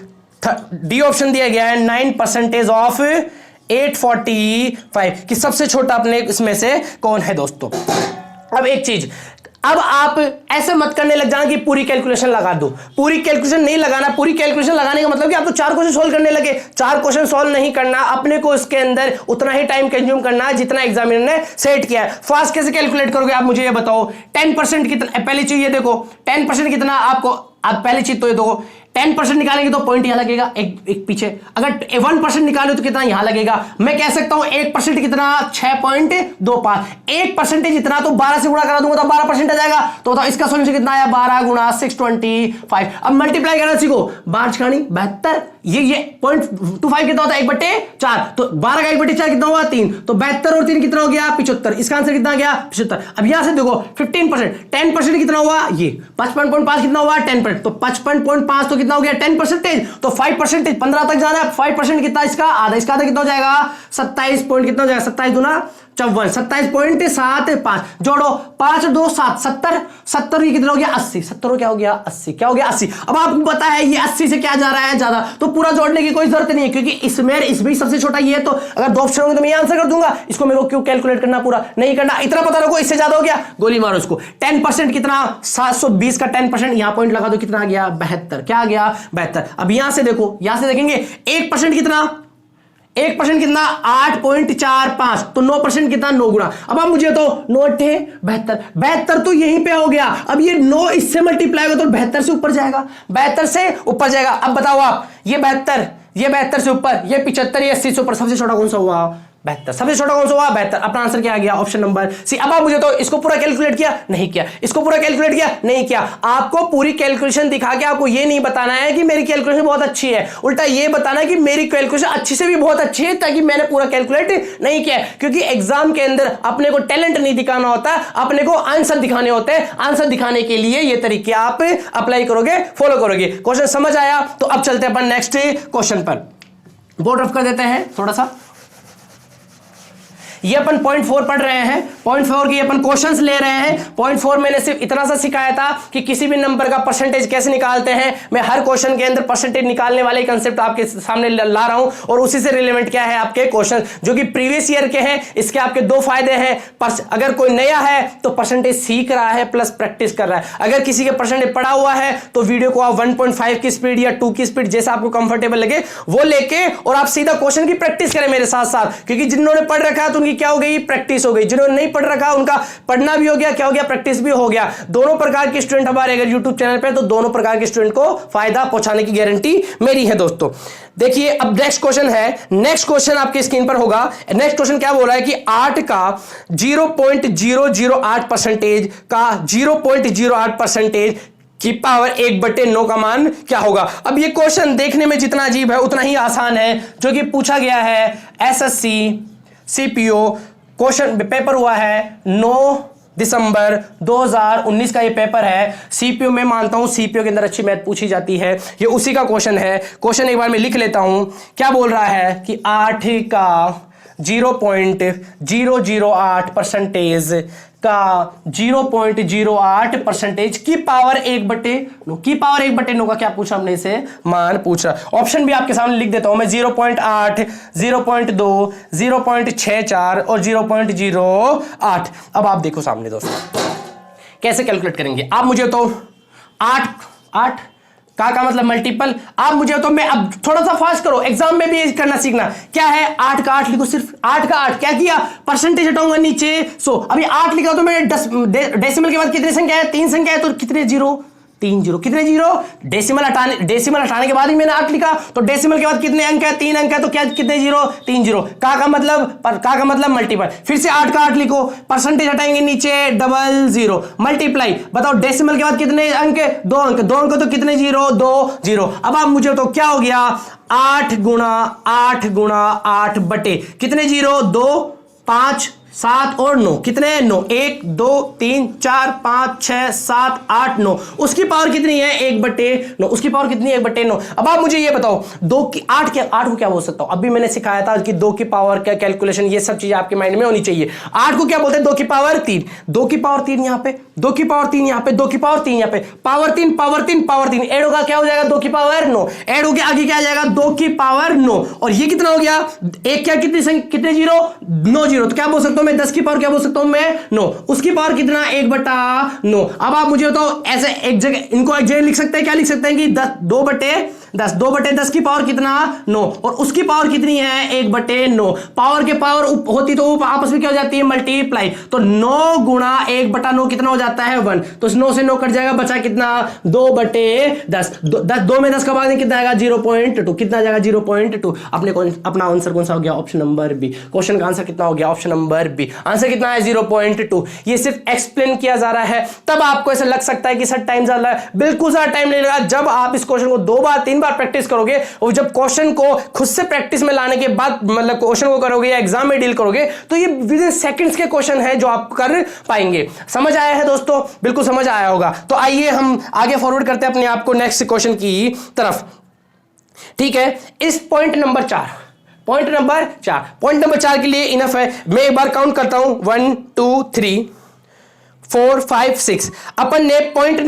डी ऑप्शन दिया गया है 9% ऑफ 845 कि सबसे छोटा अपने इसमें से कौन है दोस्तों। अब एक चीज, अब आप ऐसे मत करने लग जाना कि पूरी कैलकुलेशन लगा दो, पूरी कैलकुलेशन नहीं लगाना। पूरी कैलकुलेशन लगाने का मतलब कि आप तो 4 क्वेश्चन सॉल्व करने लगे, 4 क्वेश्चन सॉल्व नहीं करना, अपने को इसके अंदर उतना ही टाइम कंज्यूम करना है जितना एग्जामिनर ने सेट किया है। फास्ट कैसे कैलकुलेट करोगे आप मुझे ये बताओ। 10% कितना, पहली चीज ये देखो 10% कितना आपको, आप पहली चीज तो ये देखो 10% निकालेंगे तो पॉइंट यहां लगेगा एक पीछे, अगर 1% निकाले तो कितना यहां लगेगा। मैं कह सकता हूं 1% कितना 6.25, 1% जितना तो 12 से गुणा करा दूंगा तो 12% आ जाएगा। तो बताओ इसका सोल्यूशन कितना आया 12 गुणा 625। अब मल्टीप्लाई करना सीखो, 12 खानी 72, ये 0.25 कितना होता है 1/4, तो 12 का 1/4 कितना हुआ 3, तो 72 और 3 कितना हो गया 75, इसका आंसर कितना गया 75। अब यहां से देखो 15%, 10% कितना हुआ ये 55.5 कितना हुआ 10%, तो 55.5 तो कितना हो गया 10%, तो 5% 15 तक जाना है, 5% कितना इसका आधा, इसका आधा कितना हो जाएगा 27 पॉइंट कितना हो जाएगा 27 दूना 54, 27.75 जोड़ो 5 2 7 70, 70 कितना हो गया 80, 70 क्या हो गया 80, क्या हो गया 80। अब आपको पता है ये 80 से क्या जा रहा है ज्यादा, तो पूरा जोड़ने की कोई जरूरत नहीं है क्योंकि इसमें सबसे छोटा ये है, तो अगर 2 ऑप्शन होंगे तो मैं ये आंसर कर दूंगा, इसको मेरे को क्यों कैलकुलेट करना, पूरा नहीं करना, इतना पता रखो इससे ज्यादा हो गया गोली मारो इसको। 10% कितना 720 का 10% यहां पॉइंट लगा दो कितना आ गया 72, क्या आ गया 72। अब यहां से देखो, यहां से देखेंगे 1% कितना, 1% कितना 8.45, तो 9% कितना 9 गुणा। अब आप मुझे तो 9 थे 72 तो यहीं पे हो गया। अब ये 9 इससे मल्टीप्लाई होगा तो 72 से ऊपर जाएगा, 72 से ऊपर जाएगा। अब बताओ आप ये 72 से ऊपर, ये 75, ये 80 से ऊपर, सबसे छोटा कौन सा हुआ 72, सबसे छोटा कौन सा हुआ 72। अपना आंसर क्या आ गया ऑप्शन नंबर सी। अब आप मुझे तो इसको पूरा कैलकुलेट किया नहीं किया, इसको पूरा कैलकुलेट किया नहीं किया, आपको पूरी कैलकुलेशन दिखा के आपको ये नहीं बताना है कि मेरी कैलकुलेशन बहुत अच्छी है, उल्टा ये बताना है कि मेरी कैलकुलेशन अच्छी से भी बहुत अच्छी है, ताकि मैंने पूरा कैलकुलेट नहीं किया। क्योंकि एग्जाम के अंदर अपने को टैलेंट नहीं दिखाना होता, अपने को आंसर दिखाने होते हैं। आंसर दिखाने के लिए ये तरीके आप अप्लाई करोगे, फॉलो करोगे। क्वेश्चन समझ आया तो अब चलते हैं अपन नेक्स्ट क्वेश्चन पर। बोर्ड रफ कर देते हैं थोड़ा सा। ये अपन 0.4 पढ़ रहे हैं, 0.4 की अपन क्वेश्चंस ले रहे हैं। 0.4 मैंने सिर्फ इतना सा सिखाया था कि किसी भी नंबर का परसेंटेज कैसे निकालते हैं। मैं हर क्वेश्चन के अंदर परसेंटेज निकालने वाले कंसेप्ट आपके सामने ला रहा हूं, और उसी से रिलेवेंट क्या है आपके क्वेश्चन जो कि प्रीवियस ईयर के हैं। इसके आपके 2 फायदे हैं, अगर कोई नया है तो परसेंटेज सीख रहा है प्लस प्रैक्टिस कर रहा है। अगर किसी के परसेंटेज पड़ा हुआ है तो वीडियो को आप 1.5 की स्पीड या 2 की स्पीड जैसा आपको कंफर्टेबल लगे वो लेके और आप सीधा क्वेश्चन की प्रैक्टिस करें मेरे साथ साथ, क्योंकि जिन्होंने पढ़ रखा है तो उनकी क्या हो गई प्रैक्टिस हो गई, जिन्होंने नहीं पढ़ रखा उनका पढ़ना भी हो गया, क्या हो गया प्रैक्टिस भी हो गया। दोनों प्रकार के स्टूडेंट हमारे अगर YouTube चैनल पे, तो दोनों प्रकार के स्टूडेंट को फायदा पहुंचाने की गारंटी मेरी है दोस्तों। देखिए अब नेक्स्ट क्वेश्चन है, नेक्स्ट क्वेश्चन आपके स्क्रीन पर होगा। नेक्स्ट क्वेश्चन क्या बोल रहा है कि 8 का 0.008% का 0.08% की पावर 1/9 का मान क्या होगा। अब ये क्वेश्चन देखने में जितना अजीब है उतना ही आसान है, जो कि पूछा गया है एसएससी सीपीओ, क्वेश्चन पेपर हुआ है 9 दिसंबर 2019 का ये पेपर है। सीपीओ में मानता हूं सीपीओ के अंदर अच्छी मैथ पूछी जाती है, ये उसी का क्वेश्चन है। क्वेश्चन एक बार मैं लिख लेता हूं, क्या बोल रहा है कि 8 का 0.008% का 0.08% की पावर 1/9 की पावर 1/9 का क्या पूछा हमने, इसे मान पूछा। ऑप्शन भी आपके सामने लिख देता हूं मैं, 0.8, 0.2, 0.64 और 0.08। अब आप देखो सामने दोस्तों कैसे कैलकुलेट करेंगे। आप मुझे तो 8 का मतलब मल्टीपल। आप मुझे तो मैं अब थोड़ा सा फास्ट करो, एग्जाम में भी करना सीखना। क्या है 8 का 8 लिखो, सिर्फ 8 का 8 क्या किया, परसेंटेज हटाऊंगा नीचे 100। अभी 8 लिखा तो मैंने डेसिमल के बाद कितनी संख्या है, 3 संख्या है, तो कितने जीरो, 3 जीरो, कितने जीरो, डेसिमल हटाने के बाद ही मैंने 8 लिखा, तो डेसिमल के बाद कितने अंक है, 3 अंक है, तो क्या कितने जीरो, 3 जीरो। का मतलब मल्टीपल। फिर से 8 का 8 लिखो, परसेंटेज हटाएंगे नीचे 00 मल्टीप्लाई, बताओ डेसिमल के बाद कितने अंक, 2 अंक, 2 अंक तो कितने जीरो, 2 जीरो। अब आप मुझे तो क्या हो गया 8 गुणा 8 बटे कितने जीरो, 2, 5, 7 और 9, कितने 9, 1 2 3 4 5 6 7 8 9, उसकी पावर कितनी है 1/9, उसकी पावर कितनी है 1/9। अब आप मुझे ये बताओ 2 की 8 को क्या बोल सकता हूं। अभी मैंने सिखाया था कि 2 की पावर का कैलकुलेशन, ये सब चीजें आपके माइंड में होनी चाहिए। 8 को क्या बोलते हैं, 2 की पावर 3, 2 की पावर 3 यहां पे, 2 की पावर 3 यहां पे, 2 की पावर 3 यहां पे, पावर 3 ऐड होगा क्या हो जाएगा 2 की पावर 9, ऐड होके आगे क्या आ जाएगा 2 की पावर 9, और ये कितना हो गया, एक क्या कितने जीरो, 9 जीरो, तो क्या बोल सकता हूं मैं 10 की पावर क्या बोल सकता हूं मैं 9, उसकी पावर कितना 1/9। अब आप मुझे बताओ ऐसे एक जगह इनको एक जगह लिख सकते हैं, क्या लिख सकते हैं कि 2/10 की पावर कितना 9, और उसकी पावर कितनी है 1/9। पावर के पावर होती तो आपस में क्या हो जाती है मल्टीप्लाई, तो 9 गुणा 1/9 कितना हो जाता है 1, तो 9 से 9 कट जाएगा, बचा कितना 2/10, 2 में 10 का भाग कितना आएगा 0.2, कितना जाएगा 0.2। अपना आंसर कौन सा हो गया, ऑप्शन नंबर बी। क्वेश्चन का आंसर कितना हो गया, ऑप्शन नंबर बी। आंसर कितना है 0.2। ये सिर्फ एक्सप्लेन किया जा रहा है, तब आपको ऐसा लग सकता है कि सर टाइम ज्यादा है, बिल्कुल ज्यादा टाइम नहीं लगा। जब आप इस क्वेश्चन को 2 बार 3 बार प्रैक्टिस करोगे, और जब क्वेश्चन को खुद से प्रैक्टिस में लाने के बाद मतलब क्वेश्चन को करोगे या एग्जाम में डील करोगे, तो ये विद इन सेकंड्स के क्वेश्चन है जो आप कर पाएंगे। समझ आया है दोस्तों, बिल्कुल समझ आया होगा। तो आइए हम आगे फॉरवर्ड करते हैं अपने आप को नेक्स्ट क्वेश्चन की तरफ। ठीक है, इस पॉइंट नंबर 4 के लिए इनफ है। मैं एक बार काउंट करता हूं 1 2 3 4 5 6। अपन ने पॉइंट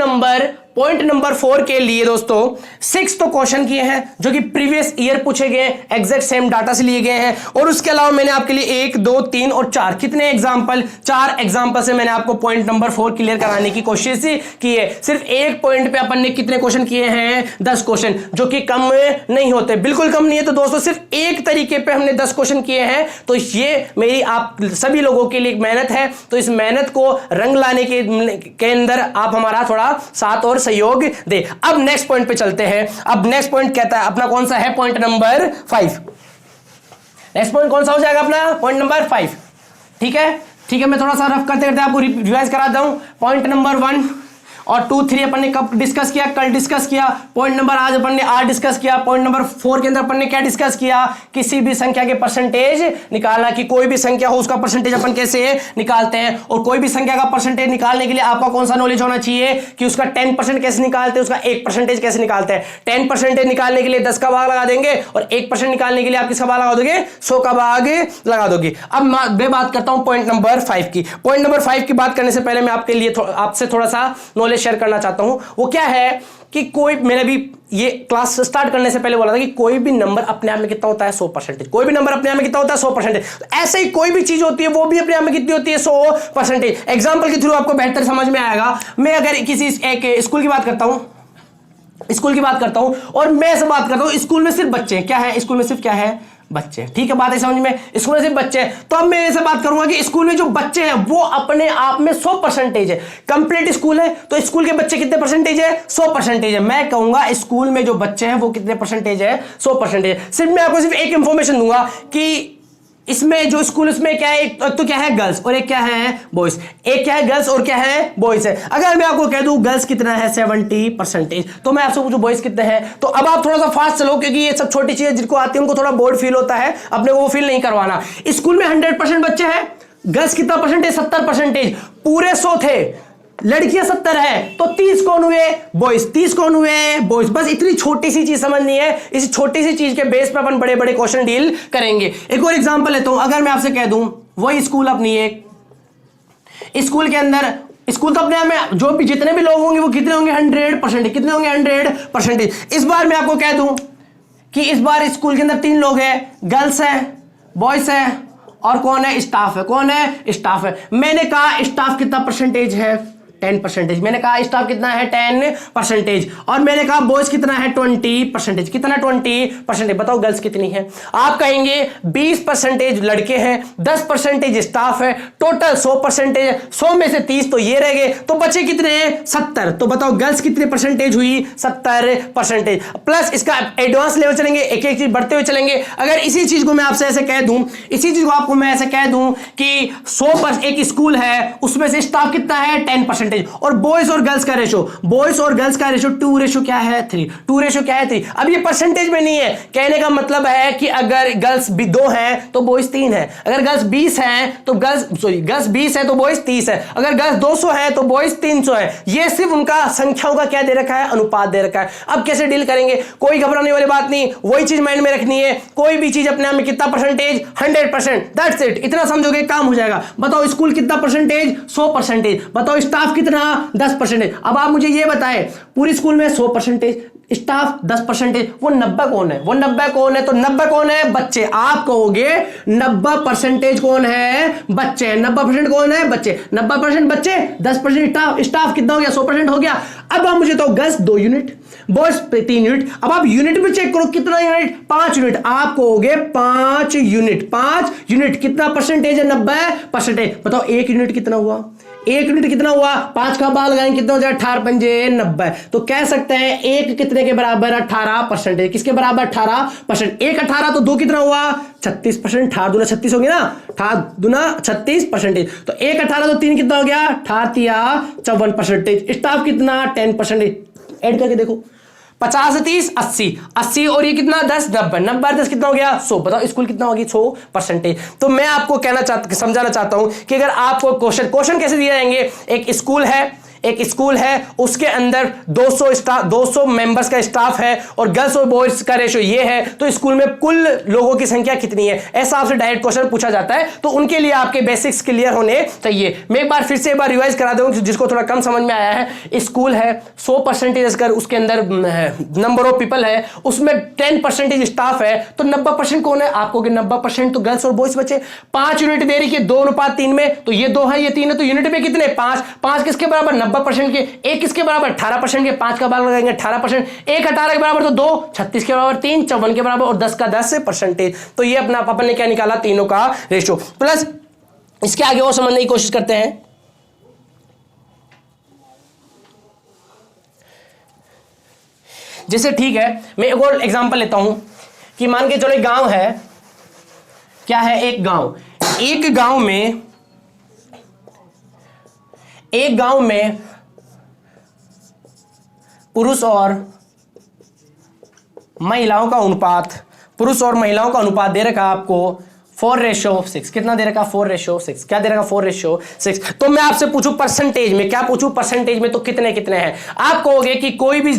नंबर 4 के लिए दोस्तों 6 तो क्वेश्चन किए हैं जो कि प्रीवियस ईयर पूछे गए, एग्जैक्ट सेम डाटा से लिए गए हैं, और उसके अलावा मैंने आपके लिए 1 2 3 और 4 कितने एग्जांपल, 4 एग्जांपल से मैंने आपको पॉइंट नंबर 4 क्लियर कराने की कोशिश की है। सिर्फ एक पॉइंट पे अपन ने कितने क्वेश्चन किए हैं 10 क्वेश्चन, जो कि कम नहीं होते, बिल्कुल कम नहीं है। तो दोस्तों सिर्फ एक तरीके पे हमने 10 क्वेश्चन किए हैं, तो ये मेरी आप सभी लोगों के लिए एक मेहनत है। तो इस मेहनत को रंग लाने के अंदर आप हमारा थोड़ा साथ और सहयोग दे। अब नेक्स्ट पॉइंट पे चलते हैं। अब नेक्स्ट पॉइंट कहता है अपना कौन सा है, पॉइंट नंबर 5। नेक्स्ट पॉइंट कौन सा हो जाएगा अपना, पॉइंट नंबर 5। ठीक है, मैं थोड़ा सा रफ करते आपको रिवाइज करा दूं। पॉइंट नंबर 1 और 2 3 अपन ने कब डिस्कस किया, कल डिस्कस किया। पॉइंट नंबर आज अपन ने आज डिस्कस किया। पॉइंट नंबर 4 के अंदर अपन ने क्या डिस्कस किया, किसी भी संख्या के परसेंटेज निकालना, कि कोई भी संख्या हो उसका परसेंटेज अपन कैसे निकालते हैं, और कोई भी संख्या का परसेंटेज निकालने के लिए आपका कौन सा नॉलेज होना चाहिए कि उसका 10% कैसे निकालते हैं, उसका 1% कैसे निकालते हैं। 10% निकालने के लिए 10 का भाग लगा देंगे, और 1% निकालने के लिए आप किसका भाग लगा दोगे, 100 का भाग लगा दोगे। अब मैं बात करता हूं पॉइंट नंबर 5 की। पॉइंट नंबर 5 की बात करने से पहले मैं आपके लिए आपसे थोड़ा सा नॉलेज शेयर करना चाहता हूं। वो क्या है कि मैंने भी ये क्लास स्टार्ट करने से पहले बोला था कि कोई भी नंबर अपने आप में कितना होता है 100%। कोई भी नंबर अपने आप में कितना होता है 100%। तो ऐसे ही कोई भी चीज होती है वो भी अपने आप में कितनी होती है 100%। एग्जांपल के थ्रू आपको बेहतर समझ में आएगा। मैं अगर किसी एक स्कूल की बात करता हूं और मैं ऐसे बात करता हूं, स्कूल में सिर्फ बच्चे क्या है, स्कूल में सिर्फ क्या है, बच्चे। ठीक है, बात है समझ में, स्कूल में सिर्फ बच्चे हैं। तो अब मैं ऐसे बात करूंगा कि स्कूल में जो बच्चे हैं वो अपने आप में 100% है। कंप्लीट स्कूल है तो स्कूल के बच्चे कितने परसेंटेज है, 100% है। मैं कहूंगा स्कूल में जो बच्चे हैं वो कितने परसेंटेज है, 100% है। सिर्फ मैं आपको सिर्फ एक इंफॉर्मेशन दूंगा कि इसमें जो स्कूल उसमें क्या है, एक तो क्या है गर्ल्स और एक क्या है बॉयज, एक क्या है गर्ल्स और क्या है बॉयज है। अगर मैं आपको कह दूं गर्ल्स कितना है 70%, तो मैं आपसे पूछूं बॉयज कितने हैं, तो अब आप थोड़ा सा फास्ट चलो, क्योंकि ये सब छोटी चीजें जिनको आती है उनको थोड़ा बोर्ड फील होता है, अपने को वो फील नहीं करवाना। स्कूल में 100% बच्चे हैं, गर्ल्स कितना परसेंटेज 70%, पूरे 100 थे, लड़कियां 70 है, तो 30 कौन हुए बॉयज, 30 कौन हुए बॉयज। बस इतनी छोटी सी चीज समझनी है, इस छोटी सी चीज के बेस पर अपन बड़े बड़े क्वेश्चन डील करेंगे। एक और एग्जांपल लेता हूं, अगर मैं आपसे कह दूं वही स्कूल अपनी एक स्कूल के अंदर, स्कूल तो अपने आप में जो भी जितने भी लोग होंगे वो कितने होंगे 100%, कितने होंगे 100%। इस बार मैं आपको कह दूं कि इस बार स्कूल के अंदर 3 लोग हैं, गर्ल्स है, बॉयज है और कौन है स्टाफ है, कौन है स्टाफ है। मैंने कहा स्टाफ कितना परसेंटेज है 10%, मैंने कहा स्टाफ कितना है 10%, और मैंने कहा बॉयज कितना है 20%, कितना 20%। बताओ गर्ल्स कितनी है, आप कहेंगे 20% लड़के हैं, 10% स्टाफ है, टोटल 100% है, 100 में से 30 तो ये रह गए, तो बचे कितने हैं 70। तो बताओ गर्ल्स कितने परसेंटेज हुई 70%। प्लस इसका एडवांस लेवल चलेंगे, एक एक चीज बढ़ते हुए चलेंगे। अगर इसी चीज को मैं आपसे ऐसे कह दूं, इसी चीज को आपको मैं ऐसे कह दूं कि 100% एक स्कूल है, उसमें से स्टाफ कितना है 10%, और बॉयज और गर्ल्स का रेशो, बॉयज और गर्ल्स का रेशो 2 रेशो क्या है 3, 2 रेशो क्या है 3। अब ये परसेंटेज में नहीं है, कहने का मतलब है कि अगर गर्ल्स 2 हैं तो बॉयज 3 है, अगर गर्ल्स 20 हैं तो गर्ल्स 20 है तो बॉयज 30 है, अगर गर्ल्स 200 है तो बॉयज 300 है। ये सिर्फ उनका संख्याओं का क्या दे रखा है, अनुपात दे रखा है। अब कैसे डील करेंगे, कोई घबराने वाली बात नहीं, वही चीज माइंड में रखनी है, कोई भी चीज अपने आप में कितना परसेंटेज 100%, दैट्स इट, इतना समझोगे काम हो जाएगा। बताओ स्कूल कितना परसेंटेज 100%, बताओ स्टाफ कितना 10%। अब आप मुझे ये बताएं पूरी स्कूल में 100%, स्टाफ 10%, वो 90 कौन है, वो 90 कौन है, तो 90 कौन है बच्चे। आप कहोगे 90% कौन है बच्चे, 90% कौन है बच्चे, 90% बच्चे, 10% स्टाफ, स्टाफ कितना हो गया 100% हो गया। अब आप मुझे तो गर्ल्स 2 यूनिट, बॉयज 3 यूनिट। अब आप यूनिट में चेक करो कितना यूनिट 5 यूनिट, आप कहोगे 5 यूनिट, 5 यूनिट कितना परसेंटेज है 90%। बताओ 1 यूनिट कितना हुआ, 1 यूनिट कितना हुआ, 5 का बाल लगाएंगे कितना हो जाए 18 पंजे 90, तो कह सकते हैं 1 कितने के बराबर 18%, किसके बराबर 18%, 1 18 तो 2 कितना हुआ 36%, 18 दूना 36 हो गया ना, 18 दूना 36%, तो 1 18 तो 3 कितना हो गया 18 54%, स्टाफ कितना 10%, ऐड करके देखो 50 से 30 80 80 और ये कितना 10 90 90 10 कितना हो गया 100। बताओ स्कूल कितना होगी 100%। तो मैं आपको समझाना चाहता हूं कि अगर आपको क्वेश्चन कैसे दिए जाएंगे, एक स्कूल है उसके अंदर 200 मेंबर्स का स्टाफ है और गर्ल्स और बॉयज का रेशो ये है, तो स्कूल में कुल लोगों की संख्या कितनी है, ऐसा आपसे डायरेक्ट क्वेश्चन पूछा जाता है। तो उनके लिए आपके बेसिक्स क्लियर होने चाहिए। मैं एक बार फिर से रिवाइज करा दूं जिसको थोड़ा कम समझ में आया है। स्कूल है 100% अगर उसके अंदर नंबर ऑफ पीपल है उसमें 10% स्टाफ है, तो 90% कौन है, आपको 90% तो गर्ल्स और बॉयज बचे। 5 यूनिट दे रही है 2:3 में, तो ये 2 है ये 3 है, तो यूनिट में कितने 5 किसके बराबर 90% के, 1 किसके बराबर 18% के, 5 का बाल लगाएंगे 18%, 1 18 के बराबर तो 2, 36 के बराबर 3, 54 के बराबर और 10 का 10%। तो ये अपना अपन ने क्या निकाला तीनों का रेशो। प्लस इसके आगे और समझने की कोशिश करते हैं। जैसे ठीक है मैं एक और एग्जांपल लेता हूं कि मान के चलो एक गांव है, क्या है एक गांव में पुरुष और महिलाओं का अनुपात दे रखा आपको 4:6। कितना दे रखा 4:6, क्या दे रखा 4:6। तो मैं आपसे पूछूं परसेंटेज में, क्या पूछूं परसेंटेज में, तो कितने हैं। आप कहोगे कि कोई भी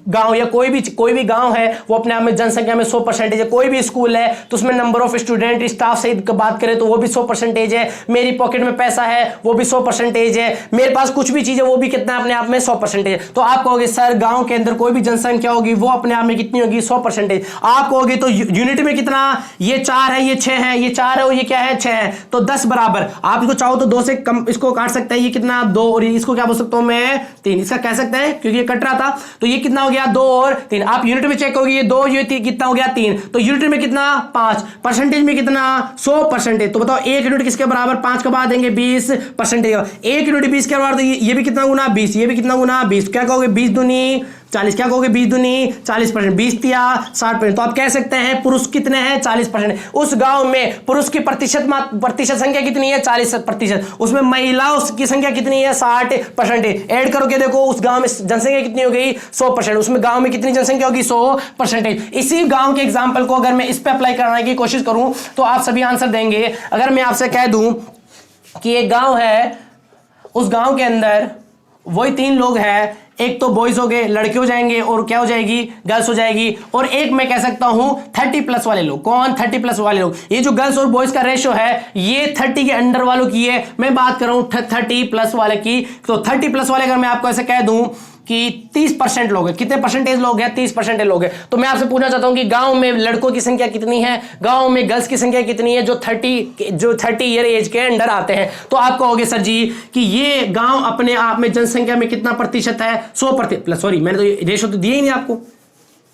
गांव या कोई भी गांव है वो अपने आप में जनसंख्या में 100% है। कोई भी स्कूल है तो उसमें नंबर ऑफ स्टूडेंट स्टाफ से बात करें तो वो भी 100% है। मेरी पॉकेट में पैसा है वो भी 100% है। मेरे पास कुछ भी चीज है वो भी कितना अपने आप में 100% है। तो आप कहोगे सर गांव के अंदर कोई भी जनसंख्या होगी वो अपने आप में कितनी होगी 100%। आप कहोगे तो यूनिट में कितना, ये 4 है ये 6 है, ये 4 है और ये क्या है 6 है, तो 10 बराबर। आप इसको चाहो तो 2 से कम इसको काट सकते हैं, ये कितना 2 और इसको क्या बोल सकता हूं मैं 3, इसका कह सकते हैं क्योंकि ये कट रहा था। तो ये कितना हो गया 2 और 3। आप यूनिट में चेक करोगे ये 2 ये 3 कितना हो गया 3, तो यूनिट में कितना 5, परसेंटेज में कितना 100%। तो बताओ 1 यूनिट किसके बराबर, 5 का बाद देंगे 20%। 1 यूनिट 20 के बराबर, तो ये भी कितना गुना 20, ये भी कितना गुना 20, क्या कहोगे 20 दूनी 40 क्या कहोगे 20 दूनी 40%, 20 तिया 60%। तो आप कह सकते हैं पुरुष कितने हैं 40%। उस गांव में पुरुष की प्रतिशत संख्या कितनी है 40%। उसमें महिलाओं की संख्या कितनी है 60%। ऐड करके देखो उस गांव में जनसंख्या कितनी हो गई 100%। उसमें गांव में कितनी जनसंख्या होगी 100%। इसी गांव के एग्जाम्पल को अगर मैं इस पे अप्लाई करने की कोशिश करूं तो आप सभी आंसर देंगे। अगर मैं आपसे कह दूं कि एक गांव है, उस गांव के अंदर वही 3 लोग हैं, एक तो बॉयज हो गए, लड़के हो जाएंगे, और क्या हो जाएगी गर्ल्स हो जाएगी, और एक मैं कह सकता हूं 30+ वाले लोग। कौन 30+ वाले लोग? ये जो गर्ल्स और बॉयज का रेशियो है ये 30 के अंडर वालों की है। मैं बात कर रहा हूं 30+ वाले की। तो 30+ वाले अगर मैं आपको ऐसे कह दूं कि 30% लोग हैं, कितने परसेंटेज लोग हैं 30% लोग हैं, तो मैं आपसे पूछना चाहता हूं कि गांव में लड़कों की संख्या कितनी है, गांव में गर्ल्स की संख्या कितनी है जो 30 ईयर एज के अंडर आते हैं। तो आप कहोगे सर जी कि ये गांव अपने आप में जनसंख्या में कितना प्रतिशत है 100%। सॉरी मैंने तो रेशो तो दिया ही नहीं आपको,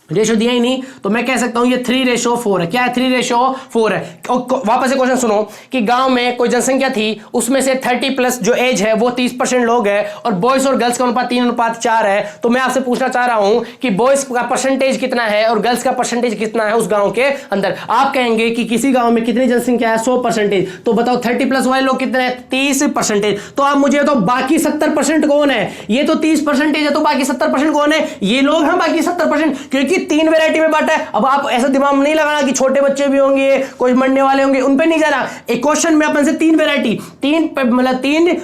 रेशो दिया ही नहीं, तो मैं कह सकता हूं ये 3:4 है। क्या है 3:4 है। वापस से क्वेश्चन सुनो कि गांव में कोई जनसंख्या थी, उसमें से 30+ जो एज है वो 30% लोग है, और बॉयज और गर्ल्स का अनुपात 3:4 है। तो मैं आपसे पूछना चाह रहा हूं कि बॉयज का परसेंटेज कितना है और गर्ल्स का परसेंटेज कितना है उस गांव के अंदर। आप कहेंगे कि किसी गांव में कितनी जनसंख्या है 100%, तो बताओ 30+ वाले लोग कितने हैं 30%। तो आप मुझे तो बाकी 70% कौन है? ये तो 30% है, तो बाकी 70% कौन है? ये लोग हैं बाकी 70%, क्योंकि 3 वैरायटी में बांटा है। अब आप ऐसा दिमाग में नहीं लगाना कि छोटे बच्चे भी होंगे, कोई मरने वाले होंगे, उन पे नहीं जाना। एक क्वेश्चन में अपन से 3 वैरायटी, 3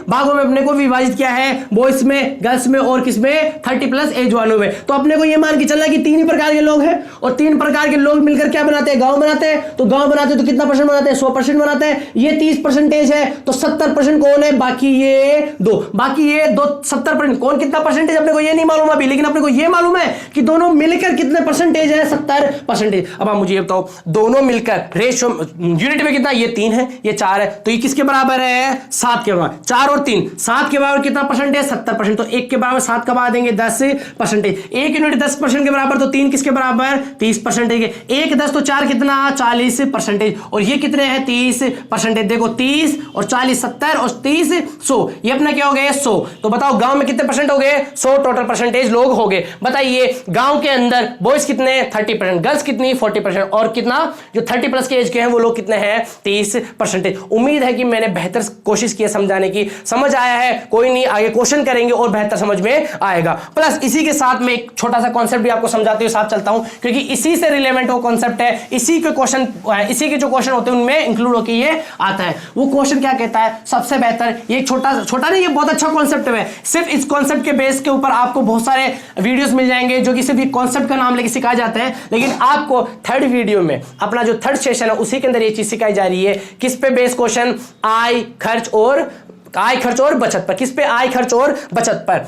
भागों में अपने को विभाजित किया है, बॉयज में, गर्ल्स में और किसमें 30+ एज वालों में। तो अपने को ये मान के चलना कि 3 ही प्रकार के लोग हैं, और 3 प्रकार के लोग मिलकर क्या बनाते हैं? गांव बनाते हैं। तो गांव बनाते हैं तो कितना परसेंट बनाते हैं? 100% बनाते हैं। ये 30% है, तो 70% कौन है? बाकी ये 2, बाकी ये 2 70%। कौन कितना परसेंटेज अपने को ये नहीं मालूम अभी, लेकिन अपने को ये मालूम है कि दोनों मिलकर कितने परसेंटेज है 70%। अब आप मुझे ये बताओ दोनों मिलकर रेशियो यूनिट में कितना? ये 3 है, ये 4 है, तो ये किसके बराबर है? 7 के बराबर। 4 और 3 7 के बराबर कितना परसेंटेज? 70%। तो 1 के बराबर 7 कब आ देंगे? 10%। 1 यूनिट 10% के बराबर, तो 3 किसके बराबर? 30%। 1 10 तो 4 कितना? 40%। और ये कितने हैं? 30%। देखो 30 और 40 70 और 30 100, ये अपना क्या हो गया? 100। तो बताओ गांव में कितने परसेंट हो गए? 100 टोटल परसेंटेज लोग हो गए। बताइए गांव के अंदर बॉयज कितने? 30%, गर्ल्स कितनी? 40%, और कितना जो 30+ के एज के हैं वो लोग कितने हैं? 30%। उम्मीद है कि मैंने बेहतर कोशिश की है समझाने की, समझ आया है। कोई नहीं, आगे क्वेश्चन करेंगे और बेहतर समझ में आएगा। प्लस इसी के साथ में एक छोटा सा कॉन्सेप्ट भी आपको समझाते हुए साथ चलता हूं, क्योंकि इसी से रिलेवेंट वो कॉन्सेप्ट है, इसी के क्वेश्चन, इसी के जो क्वेश्चन होते हैं उनमें इंक्लूड होकर ये आता है। वो क्वेश्चन क्या कहता है? सबसे बेहतर, ये छोटा नहीं, ये बहुत अच्छा कॉन्सेप्ट है। सिर्फ इस कॉन्सेप्ट के बेस के ऊपर आपको बहुत सारे वीडियोस मिल जाएंगे जो कि सिर्फ ये कॉन्सेप्ट का नाम लेके सिखाए जाते हैं, लेकिन आपको 3rd वीडियो में अपना जो 3rd सेशन है उसी के अंदर ये चीज सिखाई जा रही है। किस पे बेस क्वेश्चन? आय खर्च और बचत पर। किस पे? आय खर्च और बचत पर।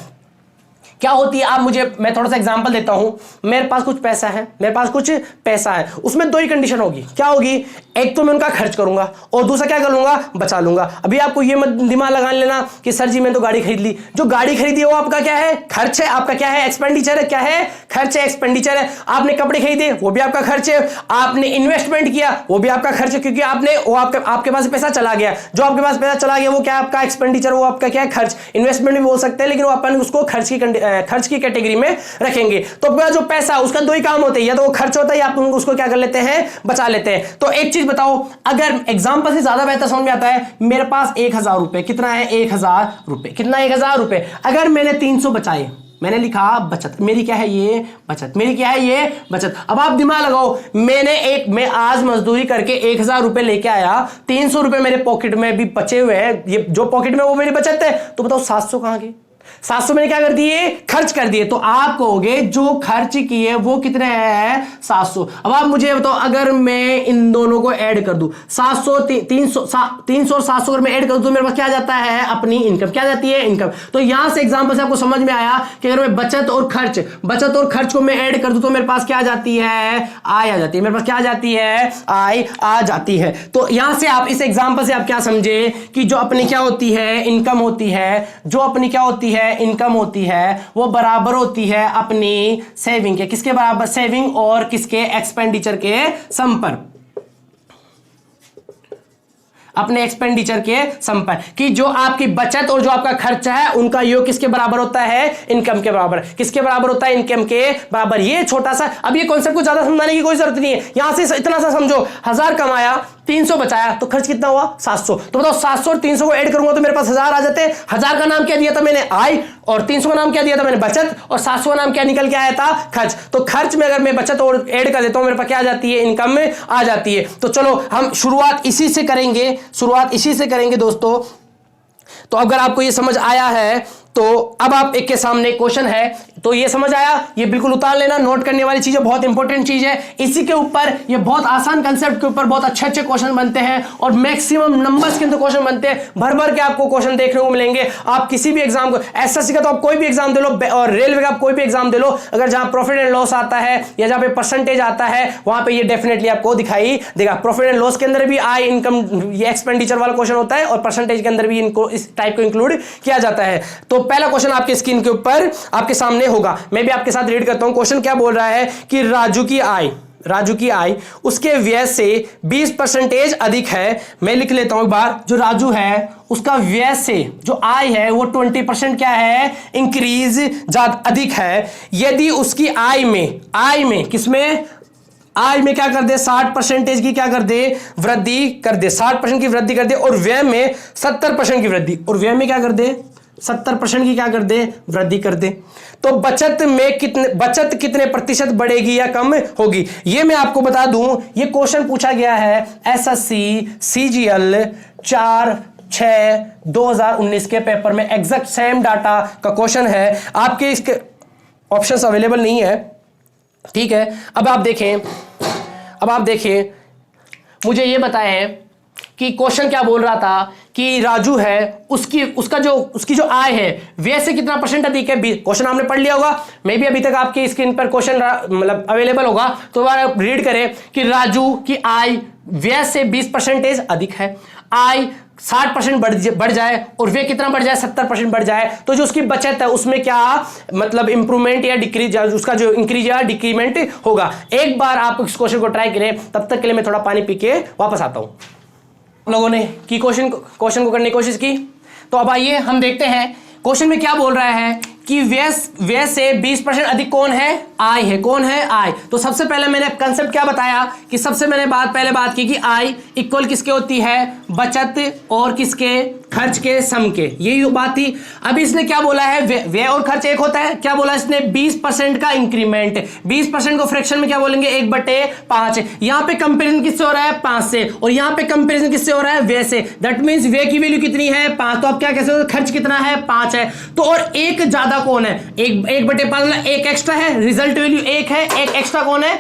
क्या होती है आप मुझे, मैं थोड़ा सा एग्जांपल देता हूं। मेरे पास कुछ पैसा है, उसमें 2 ही कंडीशन होगी। क्या होगी? एक तो मैं उनका खर्च करूंगा और दूसरा क्या कर लूंगा? बचा लूंगा। अभी आपको ये मत दिमाग लगा लेना कि सर जी मैंने तो गाड़ी खरीद ली। जो गाड़ी खरीदी है वो आपका क्या है? खर्च है। आपका क्या है? एक्सपेंडिचर है। क्या है? खर्च है, एक्सपेंडिचर है। आपने कपड़े खरीदे, वो भी आपका खर्च है। आपने इन्वेस्टमेंट किया, वो भी आपका खर्च है, क्योंकि आपके पास पैसा चला गया। जो आपके पास पैसा चला गया वो क्या? आपका एक्सपेंडिचर, वो आपका क्या है? खर्च। इन्वेस्टमेंट भी बोल सकते हैं, लेकिन वो अपन उसको खर्च की कैटेगरी में रखेंगे। तो आपका जो पैसा, उसका 2 ही काम होते हैं, या तो वो खर्च होता है या आप उसको क्या कर लेते हैं? बचा लेते हैं। तो एक चीज बताओ, अगर एग्जांपल से ज्यादा बेहतर समझ में आता है, मेरे पास 1000 रुपए, कितना है? 1000 रुपए। कितना? 1000 रुपए। अगर मैंने 300 बचाए, मैंने लिखा बचत, मेरी क्या है? ये बचत, मेरी क्या है? ये बचत। अब आप दिमाग लगाओ, मैं आज मजदूरी करके 1000 रुपए लेके आया, 300 रुपए मेरे पॉकेट में भी बचे हुए हैं, ये जो पॉकेट में वो मेरी बचत है। तो बताओ 700 कहां गए? 700 मैंने क्या कर दिए? खर्च कर दिए। तो आप कहोगे जो खर्च किए वो कितने हैं? 700। अब आप मुझे बताओ, अगर मैं इन दोनों को ऐड कर दूं, 300 और 700 अगर मैं ऐड कर दूं तो मेरे पास क्या जाता है? अपनी इनकम। क्या जाती है? इनकम। तो यहां से एग्जांपल से आपको समझ में आया कि अगर मैं बचत और खर्च को मैं ऐड कर दूं तो मेरे पास क्या जाती है? आय आ जाती है। मेरे पास क्या आ जाती है? आय आ जाती है। तो यहां से आप इस एग्जांपल से आप क्या समझे कि जो अपनी क्या होती है? इनकम होती है। जो अपनी क्या होती है? इनकम होती है, वो बराबर होती है अपनी सेविंग के। किसके बराबर? सेविंग और किसके? एक्सपेंडिचर के सम पर। अपने एक्सपेंडिचर के सम पर, कि जो आपकी बचत और जो आपका खर्चा है उनका योग किसके बराबर होता है, इनकम के बराबर। किसके बराबर होता है, इनकम के बराबर। ये छोटा सा, अब ये कॉन्सेप्ट को ज्यादा समझाने की कोई जरूरत नहीं है, यहां से इतना सा समझो, 1000 कमाया, 300 बचाया, तो खर्च कितना हुआ, 700। तो बताओ 700 और 300 को ऐड करूंगा तो मेरे पास 1000 आ जाते हैं। 1000 का नाम क्या दिया था मैंने, आय, और 300 का नाम क्या दिया था मैंने, बचत, और 700 का नाम क्या निकल के आया था, खर्च। तो खर्च में अगर मैं बचत और ऐड कर देता हूं, मेरे पास क्या आ जाती है, इनकम में आ जाती है। तो चलो हम शुरुआत इसी से करेंगे दोस्तों। तो अगर आपको ये समझ आया है तो अब आप एक के सामने क्वेश्चन है, तो ये समझ आया, ये बिल्कुल उतार लेना, नोट करने वाली चीज है, बहुत इंपॉर्टेंट चीज है। इसी के ऊपर, ये बहुत आसान कंसेप्ट के ऊपर बहुत अच्छे क्वेश्चन बनते हैं और मैक्सिमम नंबर्स के अंदर क्वेश्चन बनते हैं। भर भर के आपको क्वेश्चन देखने को मिलेंगे। आप किसी भी एग्जाम को, एसएससी का तो आप कोई भी एग्जाम दे लो और रेलवे का आप कोई भी एग्जाम दे लो, अगर जहां प्रॉफिट एंड लॉस आता है या जहां पे परसेंटेज आता है, वहां पे ये डेफिनेटली आपको दिखाई देगा। प्रॉफिट एंड लॉस के अंदर भी आय, इनकम, ये एक्सपेंडिचर वाला क्वेश्चन होता है और परसेंटेज के अंदर भी इनको इस टाइप को इंक्लूड किया जाता है। तो पहला क्वेश्चन आपके स्क्रीन के ऊपर आपके सामने होगा, मैं भी आपके साथ रीड करता हूं। क्वेश्चन क्या बोल रहा है कि राजू की आय उसके व्यय से 20% अधिक है। मैं लिख लेता हूं एक बार, जो राजू है उसका व्यय से जो आय है वो 20% क्या है, इंक्रीज, अधिक है। यदि उसकी आय में किसमें, आय में क्या कर दे, 60% की क्या कर दे, वृद्धि कर दे, 60% की वृद्धि कर दे, और व्यय में 70% की वृद्धि, और व्यय में क्या कर दे, 70% की क्या कर दे, वृद्धि कर दे। तो बचत कितने प्रतिशत बढ़ेगी या कम होगी, ये मैं आपको बता दूं। ये क्वेश्चन पूछा गया है एसएससी सीजीएल 4/6/2019 के पेपर में, एग्जैक्ट सेम डाटा का क्वेश्चन है। आपके इसके ऑप्शंस अवेलेबल नहीं है, ठीक है। अब आप देखें, मुझे ये बताएं कि क्वेश्चन क्या बोल रहा था कि राजू है उसकी जो आय है व्यय से कितना परसेंट अधिक है। क्वेश्चन आपने पढ़ लिया होगा, मैं भी अभी तक आपकी स्क्रीन पर क्वेश्चन मतलब अवेलेबल होगा, तो आप रीड करें कि राजू की आय व्यय से 20% अधिक है। आय 60% बढ़ जाए और व्यय कितना बढ़ जाए, 70% बढ़ जाए, तो जो उसकी बचत है उसमें क्या मतलब इंप्रूवमेंट या डिक्रीज, उसका जो इंक्रीज या डिक्रीमेंट होगा। एक बार आप इस क्वेश्चन को ट्राई करें, तब तक के लिए मैं थोड़ा पानी पी के वापस आता हूं। लोगों ने की क्वेश्चन को करने की कोशिश की, तो अब आइए हम देखते हैं क्वेश्चन में क्या बोल रहा है कि व्यय से 20% अधिक कौन है, आय है। कौन है, आय। तो सबसे पहले मैंने कंसेप्ट क्या बताया कि सबसे मैंने पहले बात की कि आय इक्वल किसके होती है, बचत और किसके, खर्च के सम के, यही बात थी। अब इसने क्या बोला है, व्यय और खर्च एक होता है, क्या बोला इसने, 20% का इंक्रीमेंट। 20% को फ्रैक्शन में क्या बोलेंगे, 1/5। यहां पे कंपैरिजन किससे हो रहा है, 5 से, और यहां पे कंपैरिजन किससे हो रहा है, व्यय से। दैट मींस व्यय की वैल्यू कितनी है, 5, तो आप क्या कह सकते हो, खर्च कितना है, 5 है। तो और एक ज्यादा कौन है, 1/5, एक एक्स्ट्रा है, रिजल्ट वैल्यू 1 है, एक एक्स्ट्रा कौन है,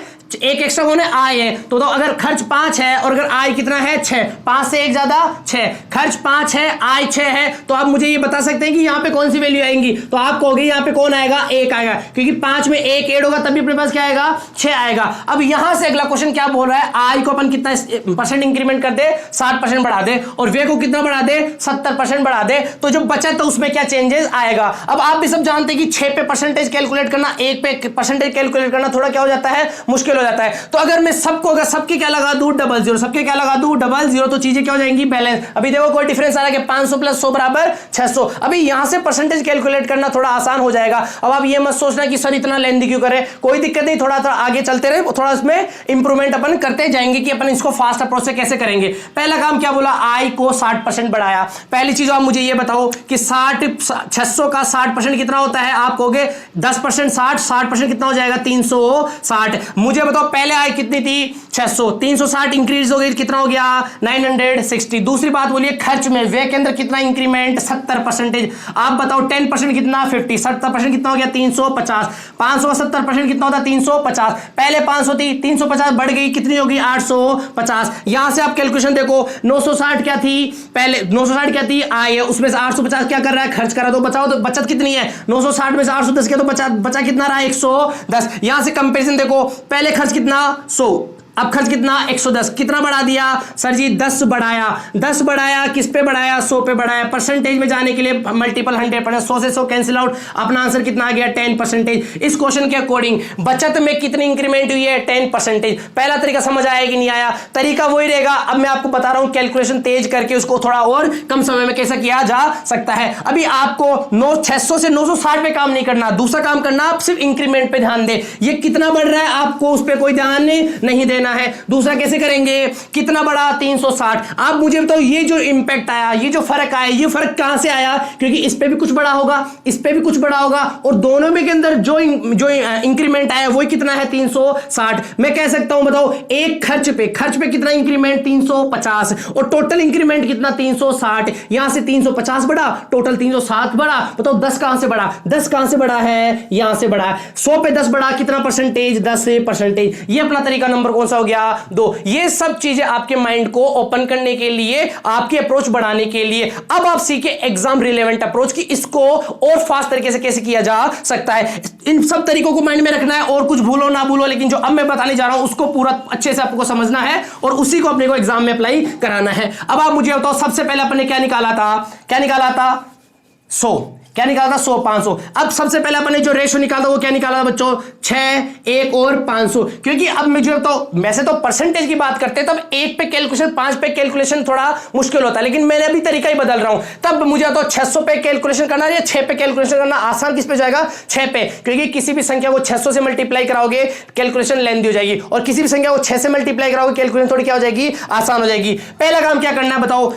आय है। तो अगर खर्च 5 है और अगर आय कितना है, 6, 5 से 1 ज्यादा 6, खर्च 5 है, आय 6 है, तो आप मुझे ये बता सकते हैं कि यहां पे कौन सी वैल्यू आएंगी। तो आप कहोगे यहां पे कौन आएगा, 1 आएगा, क्योंकि 5 में 1 ऐड होगा तभी अपने पास क्या आएगा, 6 आएगा। अब यहां से अगला क्वेश्चन क्या बोल रहा है, आय को अपन कितना परसेंट इंक्रीमेंट कर दे, 60% बढ़ा दे, और व्यय को कितना बढ़ा दे, 70% बढ़ा दे, तो जो बचत है उसमें क्या चेंजेस आएगा। अब आप भी सब जानते हैं कि 6 पे परसेंटेज कैलकुलेट करना, 1 पे परसेंटेज कैलकुलेट करना थोड़ा क्या हो जाता है, मुश्किल हो जाता है। तो अगर मैं अगर सबके क्या लगा दूं, 00, सबके क्या लगा दूं, 00, तो चीजें क्या हो जाएंगी, बैलेंस। अभी देखो कोई डिफरेंस आ रहा है कि 500 + 100 = 600। अभी यहां से परसेंटेज कैलकुलेट करना थोड़ा आसान हो जाएगा। अब आप ये मत सोचना कि सर इतना लेंथी क्यों करें, कोई दिक्कत नहीं, थोड़ा आगे चलते रहे, थोड़ा इसमें इंप्रूवमेंट अपन करते जाएंगे कि अपन इसको फास्ट अप्रोच से कैसे करेंगे। पहला काम क्या बोला, आय को 60% बढ़ाया। पहली चीज आप मुझे ये बताओ कि 600 का 60% कितना होता है, आप कहोगे 10% 60% कितना हो जाएगा, 360। मुझे बताओ पहले आय कितनी थी, 600, 360 इंक्रीज हो गई, कितना हो गया, 960। दूसरी बात बोलिए, खर्च में व्यय के अंदर कितना इंक्रीमेंट, 70%। आप बताओ 10% कितना, 50, 70% कितना हो गया, 350। 500 का 70% कितना होता है, 350। पहले 500 थी, 350 बढ़ गई, कितनी होगी, 850। यहां से आप कैलकुलेशन देखो, 960 क्या थी, पहले 960 क्या थी, आय है, उसमें से 850 क्या कर रहा है, खर्च कर रहा है, तो बचाओ, तो बचत कितनी है, 960 में से 810 किया तो बचा कितना रहा, 110। यहां से कंपैरिजन देखो, पहले खर्च कितना, 100, अब खर्च कितना 110, कितना बढ़ा दिया सर जी 10 बढ़ाया, 10 बढ़ाया किस पे बढ़ाया 100 पे बढ़ाया, परसेंटेज में जाने के लिए मल्टीपल 100%, 100 से 100 कैंसिल आउट, अपना आंसर कितना आ गया 10%। इस क्वेश्चन के अकॉर्डिंग बचत में कितनी इंक्रीमेंट हुई है 10%। पहला तरीका समझ आया कि नहीं आया, तरीका वही रहेगा। अब मैं आपको बता रहा हूं कैलकुलेशन तेज करके उसको थोड़ा और कम समय में कैसे किया जा सकता है। अभी आपको 600 से 960 पे काम नहीं करना, दूसरा काम करना, आप सिर्फ इंक्रीमेंट पे ध्यान दे, ये कितना बढ़ रहा है आपको उस पर कोई ध्यान नहीं देना है। दूसरा कैसे करेंगे, कितना बढ़ा 360। आप मुझे बताओ ये जो इंपैक्ट आया, ये जो फर्क आया, ये फर्क कहां से आया, क्योंकि इस पे भी कुछ बड़ा होगा, इस पे भी कुछ बड़ा होगा, और दोनों में के अंदर जो इंक्रीमेंट आया वो कितना है 360। मैं कह सकता हूं बताओ एक खर्च पे कितना इंक्रीमेंट 350, और टोटल इंक्रीमेंट कितना 360। यहां से 350 बढ़ा, टोटल 360 बढ़ा। बताओ 10 कहां से बढ़ा, 10 कहां से बढ़ा है, यहां से बढ़ा। 100 पे 10 बढ़ा, कितना परसेंटेज 10%। ये अपना तरीका नंबर कौन सा हो गया 2। ये सब चीजें आपके माइंड को ओपन करने के लिए, आपकी अप्रोच बढ़ाने के लिए। अब आप सीखे एग्जाम रिलेवेंट अप्रोच की, इसको और फास्ट तरीके से कैसे किया जा सकता है। इन सब तरीकों को माइंड में रखना है, और कुछ भूलो ना भूलो, लेकिन जो अब मैं बताने जा रहा हूं उसको पूरा अच्छे से आपको समझना है और उसी को अपने को एग्जाम में अप्लाई कराना है। अब आप मुझे बताओ सबसे पहले अपने क्या निकाला था 100, क्या निकाला था 100 500। अब सबसे पहले अपने जो रेशो निकाला था वो क्या निकाला था बच्चों 6 1 और 500। क्योंकि अब मुझे तो वैसे तो परसेंटेज की बात करते हैं तब 1 पे कैलकुलेशन 5 पे कैलकुलेशन थोड़ा मुश्किल होता है, लेकिन मैंने अभी तरीका ही बदल रहा हूं। तब मुझे तो 600 पे कैलकुलेशन करना या 6 पे कैलकुलेशन करना आसान किस पे जाएगा 6 पे, क्योंकि किसी भी संख्या को 600 से मल्टीप्लाई कराओगे कैलकुलेशन लेंथी हो जाएगी, और किसी भी संख्या को 6 से मल्टीप्लाई कराओगे कैलकुलेशन थोड़ी क्या हो जाएगी आसान हो जाएगी। पहला काम क्या करना है बताओ,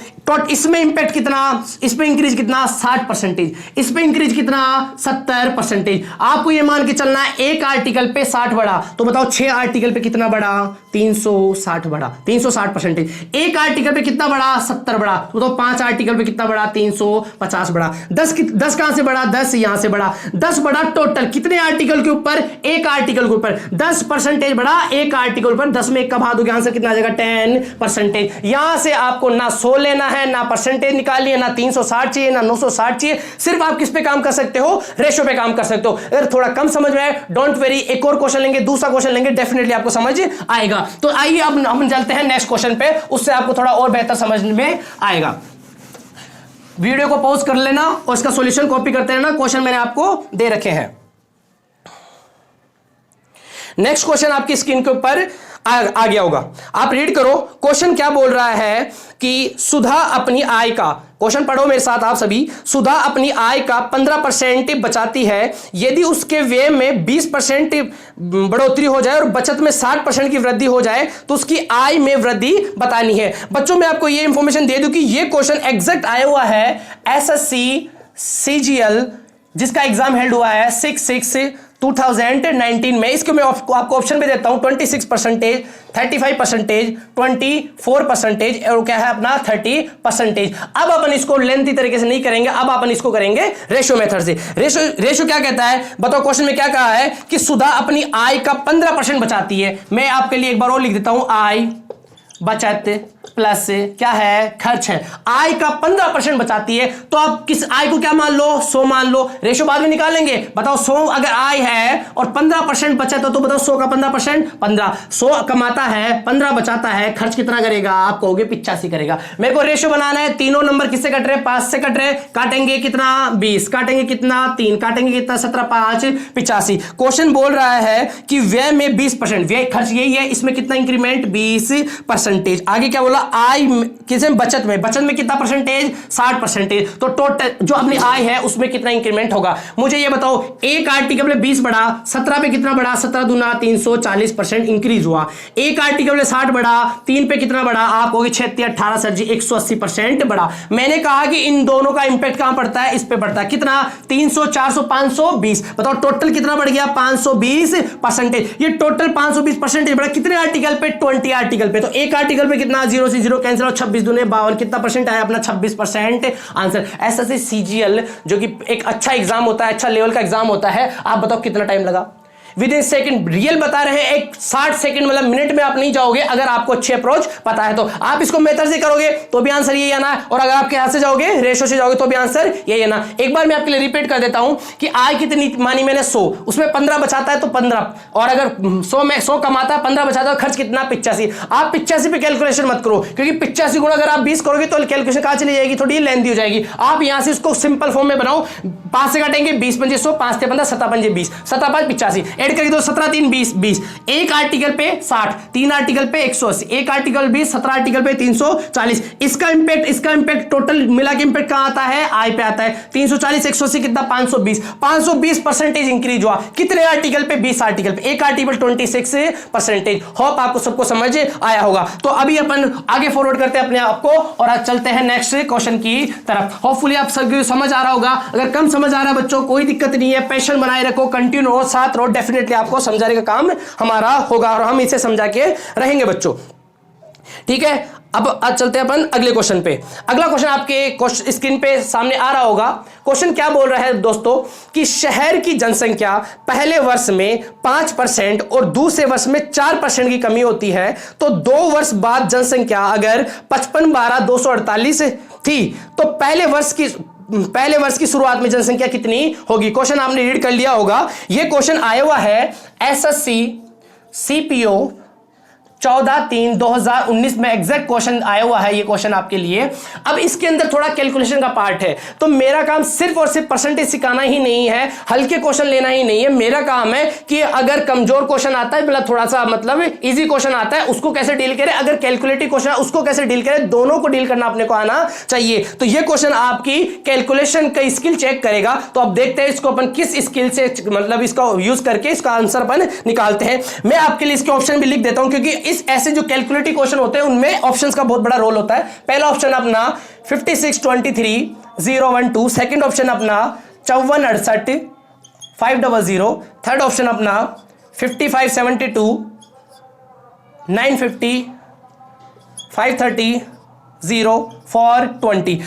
इसमें इंपैक्ट कितना, इस पे इंक्रीज कितना 60%, इस पे इंक्रीज कितना 70%। आपको ये मान के चलना है एक आर्टिकल पे 60 बढ़ा, तो बताओ 6 आर्टिकल पे कितना बढ़ा 360 बढ़ा, 360%। एक आर्टिकल पे कितना बढ़ा 70 बढ़ा, तो बताओ 5 आर्टिकल पे कितना बढ़ा 350 बढ़ा। 10 कहां से बढ़ा 10 यहां से बढ़ा, 10 बढ़ा टोटल कितने आर्टिकल के ऊपर, एक आर्टिकल के ऊपर 10% बढ़ा एक आर्टिकल पर। 10 में 1 का भाग दोगे आंसर कितना आ जाएगा 10%। यहां से आपको ना 100 लेना है, ना परसेंटेज निकालिए, ना 360 चाहिए, ना 960 चाहिए, सिर्फ आप किस पे काम कर सकते हो रेशो पे काम कर सकते हो। अगर थोड़ा कम समझ में आए डोंट वेरी, एक और क्वेश्चन लेंगे, दूसरा क्वेश्चन लेंगे, डेफिनेटली आपको समझ आएगा। तो आइए अब हम चलते हैं नेक्स्ट क्वेश्चन पे, उससे आपको थोड़ा और बेहतर समझ में आएगा। वीडियो को पॉज कर लेना और इसका सॉल्यूशन कॉपी करते रहना, क्वेश्चन मैंने आपको दे रखे हैं। नेक्स्ट क्वेश्चन आपकी स्क्रीन के ऊपर आ गया होगा, आप रीड करो। क्वेश्चन क्या बोल रहा है कि सुधा अपनी आय का, क्वेश्चन पढ़ो मेरे साथ आप सभी। सुधा अपनी आय का 15% बचाती है, यदि उसके व्यय में 20% बढ़ोतरी हो जाए और बचत में 60% की वृद्धि हो जाए तो उसकी आय में वृद्धि बतानी है। बच्चों मैं आपको ये इंफॉर्मेशन दे दूं कि ये क्वेश्चन एग्जैक्ट आया हुआ है एसएससी CGL, जिसका एग्जाम हेल्ड हुआ है 6/6/2019 में। इसको मैं आपको ऑप्शन भी देता हूं 26%, 35%, 24% और क्या है अपना 30%। अब अपन इसको लेंथी तरीके से नहीं करेंगे, अब अपन इसको करेंगे रेशो मेथड से। रेशो क्या कहता है बताओ, क्वेश्चन में क्या कहा है कि सुधा अपनी आय का 15% बचाती है। मैं आपके लिए एक बार और लिख देता हूं, आय बचत प्लस क्या है खर्च है। आय का 15% बचाती है, तो आप किस आय को क्या मान लो 100 मान लो, रेशो बाद में निकालेंगे। बताओ 100 अगर आय है और 15% बचत है तो बताओ 100 का 15% 15, 100 कमाता है 15 बचाता है, खर्च कितना करेगा आप कहोगे 85 करेगा। मेरे को रेशो बनाना है, तीनों नंबर किससे कट रहे 5 से कट रहे, काटेंगे कितना 20, काटेंगे कितना 3, काटेंगे कितना 17 5 85। क्वेश्चन बोल रहा है कि व्यय में 20%, व्यय खर्च यही है, इसमें कितना इंक्रीमेंट 20%। आगे क्या बोला आय किस बचत में कितना परसेंटेज 60%। तो टोटल जो अपनी आय है उसमें कितना इंक्रीमेंट होगा मुझे ये बताओ। एक आर्टिकल में 20 बढ़ा, 17 पे कितना बढ़ा 17 दूना 340% इंक्रीज हुआ। एक आर्टिकल में 60 बढ़ा, 3 पे कितना बढ़ा आप कहोगे 36 18 सर जी 180% बढ़ा। मैंने कहा कि इन दोनों का इंपैक्ट कहां पड़ता है, इस पे पड़ता है। कितना 300 400 520, बताओ टोटल कितना बढ़ गया 520%। ये टोटल 520% बढ़ा कितने आर्टिकल पे 20 आर्टिकल पे। तो एक आर्टिकल पे कितना 0 से 0 कैंसिल हो, 26 दूने 52, कितना परसेंट आया अपना 26% आंसर। एसएससी CGL जो कि एक अच्छा एग्जाम होता है, अच्छा लेवल का एग्जाम होता है। आप बताओ कितना टाइम लगा, विद इन सेकंड, रियल बता रहे हैं, एक 60 सेकंड मतलब मिनट में आप नहीं जाओगे अगर आपको अच्छे अप्रोच पता है तो। आप इसको मेथड से करोगे तो भी आंसर यही आना है, और अगर आपके हाथ से जाओगे, रेशो से जाओगे तो भी आंसर यही आना। एक बार मैं आपके लिए रिपीट कर देता हूं कि आय कितनी मानी मैंने 100, उसमें 15 बचाता है तो 15, और अगर 100 में 100 कमाता है, 15 बचाता है, खर्च कितना 85। आप 85 पे कैलकुलेशन मत करो, क्योंकि 85 गुणा अगर आप 20 करोगे तो कैलकुलेशन कहां चली जाएगी, थोड़ी लेंथी हो जाएगी। आप यहां से उसको सिंपल फॉर्म में बनाओ, 5 से काटेंगे 20 पंजे 100, 5 से 15, 7 पंजे 20, 7 5 85, ऐड करके दो 17 3 20 20, एक आर्टिकल पे 60, 3 आर्टिकल पे 180, एक आर्टिकल 20, 17 आर्टिकल पे 340। इसका इंपैक्ट टोटल मिला के इंपैक्ट कहां आता है, आय पे आता है। 340 180 कितना 520% इंक्रीज हुआ। कितने आर्टिकल पे, 20 आर्टिकल पे, एक आर्टिकल 26%। होप आपको सबको समझ आया होगा। तो अभी अपन आगे फॉरवर्ड करते हैं अपने आप को और आज चलते हैं नेक्स्ट क्वेश्चन की तरफ। होपफुली आप सबको समझ आ रहा होगा। अगर कम समझ आ रहा है बच्चों, कोई दिक्कत नहीं है, पैशन बनाए रखो, कंटिन्यू रहो, साथ रहो, डेफिनेटली आपको समझाने का काम हमारा होगा और हम इसे समझा के रहेंगे बच्चों, ठीक है। अब आज चलते हैं अपन अगले क्वेश्चन पे। अगला क्वेश्चन आपके स्क्रीन पे सामने आ रहा होगा। क्वेश्चन क्या बोल रहा है दोस्तों कि शहर की जनसंख्या पहले वर्ष में 5% और दूसरे वर्ष में 4% की कमी होती है, तो 2 वर्ष बाद जनसंख्या अगर 55 12 248 थी तो पहले वर्ष की शुरुआत में जनसंख्या कितनी होगी। क्वेश्चन आपने रीड कर लिया होगा। यह क्वेश्चन आया हुआ है एसएससी सीपीओ 14/3/2019 में एग्जैक्ट क्वेश्चन आया हुआ है ये क्वेश्चन आपके लिए। अब इसके अंदर थोड़ा कैलकुलेशन का पार्ट है, तो मेरा काम सिर्फ और सिर्फ परसेंटेज सिखाना ही नहीं है, हल्के क्वेश्चन लेना ही नहीं है। मेरा काम है कि अगर कमजोर क्वेश्चन आता है, मतलब थोड़ा सा मतलब इजी क्वेश्चन आता है, उसको कैसे डील करें, अगर कैलकुलेटिव क्वेश्चन है उसको कैसे डील करें, दोनों को डील करना अपने को आना चाहिए। तो ये क्वेश्चन आपकी कैलकुलेशन का स्किल चेक करेगा। तो अब देखते हैं इसको अपन किस स्किल से मतलब इसका यूज करके इसका आंसर अपन निकालते हैं। मैं आपके लिए इसके ऑप्शन भी लिख देता हूं, क्योंकि इस ऐसे जो कैलकुलेटिव क्वेश्चन होते हैं उनमें ऑप्शंस का बहुत बड़ा रोल होता है। पहला ऑप्शन अपना 5623 सेकंड ऑप्शन अपना 5468 500, थर्ड ऑप्शन अपना 5572 950 530 420।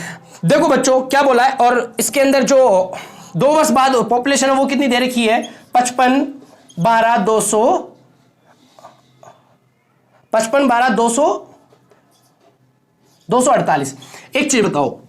देखो बच्चों क्या बोला है, और इसके अंदर जो 2 वर्ष बाद पॉपुलेशन है वो कितनी दे रखी है, 55 12 248। एक चीज बताओ,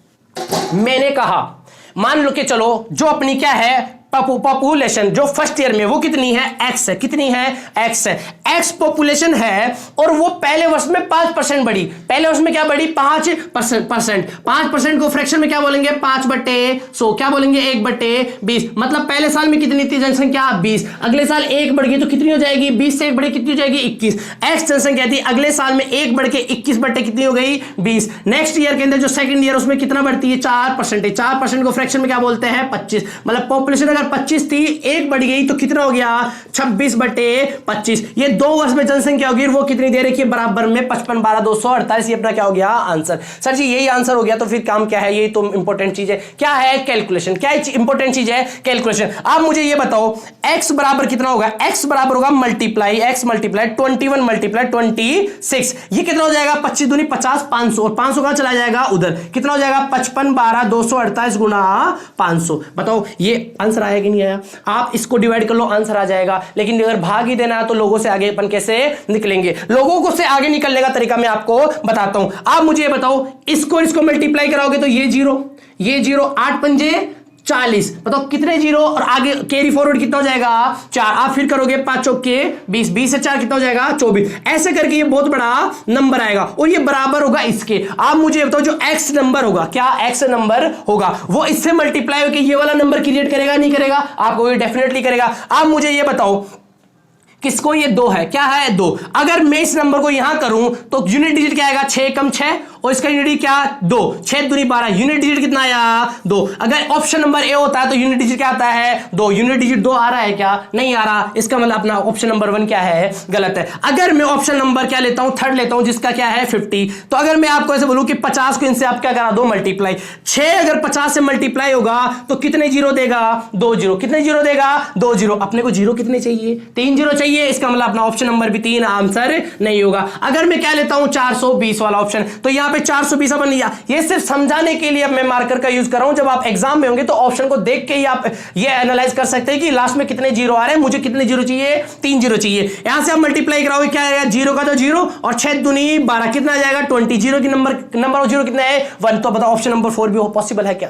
मैंने कहा मान लो कि चलो जो अपनी क्या है पॉपुलेशन जो फर्स्ट ईयर में वो कितनी है, एक्स है, कितनी है, एक्स है, एक्स पॉपुलेशन है, और वो पहले वर्ष में 5% बढ़ी। पहले वर्ष में क्या बढ़ी, 5% को फ्रैक्शन में क्या बोलेंगे, 5/100, क्या बोलेंगे 1/20। मतलब पहले साल में कितनी थी जनसंख्या, 20, अगले साल 1 बढ़ गई तो कितनी हो जाएगी, 20 से 1 बढ़ी कितनी हो जाएगी, 21। एक्स जनसंख्या थी, अगले साल में 1 बढ़ के 21 बटे कितनी हो गई, 20। नेक्स्ट ईयर के अंदर जो सेकंड ईयर उसमें कितना बढ़ती है, 4%। 4% को फ्रैक्शन में क्या बोलते हैं, 25। मतलब पॉपुलेशन अगर 25 थी, 1 बढ़ गई तो कितना हो गया, 26/25। ये 2 वर्ष में जनसंख्या होगी, वो कितनी दे रखी है, बराबर में 55 12 248। ये अपना क्या हो गया आंसर। सर जी यही आंसर हो गया, तो फिर काम क्या है, ये तो इंपॉर्टेंट चीज है। क्या है, कैलकुलेशन। क्या इंपॉर्टेंट चीज है, कैलकुलेशन। आप मुझे ये बताओ x बराबर कितना होगा, x बराबर होगा मल्टीप्लाई 21 मल्टीप्लाई 26। ये कितना हो जाएगा, 25 दूनी 50 500, और 500 कहां चला जाएगा, उधर। कितना हो जाएगा, 55 12 248 गुना 500। बताओ ये आंसर आया कि नहीं आया। आप इसको डिवाइड कर लो, आंसर आ जाएगा। लेकिन अगर भाग ही देना है तो लोगों से आगे अपन कैसे निकलेंगे, लोगों को से आगे निकलने का तरीका मैं आपको बताता हूं। आप मुझे ये बताओ, इसको मल्टीप्लाई कराओगे तो ये 0 8 पंजे 40। बताओ कितने जीरो, और आगे कैरी फॉरवर्ड कितना हो जाएगा, 4। आप फिर करोगे 5 चौके 20, 20 से 4 कितना हो जाएगा, 24। ऐसे करके ये बहुत बड़ा नंबर आएगा और ये बराबर होगा इसके। आप मुझे बताओ जो एक्स नंबर होगा, क्या एक्स नंबर होगा, वो इससे मल्टीप्लाई होकर ये वाला नंबर क्रिएट करेगा, नहीं करेगा, आपको ये डेफिनेटली करेगा। आप मुझे ये बताओ किसको, ये 2 है, क्या है 2। अगर मैं इस नंबर को यहां करूं तो यूनिट डिजिट क्या आएगा, 6 कम 6, और इसका यूनिट डिजिट क्या, 2, 6 दूनी 12, यूनिट डिजिट कितना आया, 2। अगर ऑप्शन नंबर ए होता है तो यूनिट डिजिट क्या आता है, 2। यूनिट डिजिट 2 आ रहा है क्या, नहीं आ रहा। इसका मतलब अपना ऑप्शन नंबर 1 क्या है, गलत है। अगर मैं ऑप्शन नंबर क्या लेता हूं, थर्ड लेता हूं, जिसका क्या है 50, तो अगर मैं आपको ऐसे बोलूं कि 50 को इनसे आप क्या करा दो, मल्टीप्लाई। 6 अगर 50 से मल्टीप्लाई होगा तो कितने जीरो देगा, 2 जीरो। कितने जीरो देगा, 2 जीरो। अपने को जीरो कितने चाहिए, 3 जीरो चाहिए। इसका मतलब अपना ऑप्शन नंबर भी 3 आंसर नहीं होगा। अगर मैं क्या लेता हूं 420 वाला ऑप्शन, तो यहां पे 420 अपन लिया। ये सिर्फ समझाने के लिए अब मैं मार्कर का यूज कर रहा हूं। जब आप एग्जाम में होंगे तो ऑप्शन को देख के ही आप ये एनालाइज कर सकते हैं कि लास्ट में कितने जीरो आ रहे हैं, मुझे कितने जीरो चाहिए, 3 जीरो चाहिए। यहां से आप मल्टीप्लाई कराओगे, क्या आएगा, जीरो का तो जीरो और 6 दूनी 12, कितना आ जाएगा 20। जीरो की नंबर ऑफ जीरो कितना है 1। तो बताओ ऑप्शन नंबर 4 भी पॉसिबल है क्या,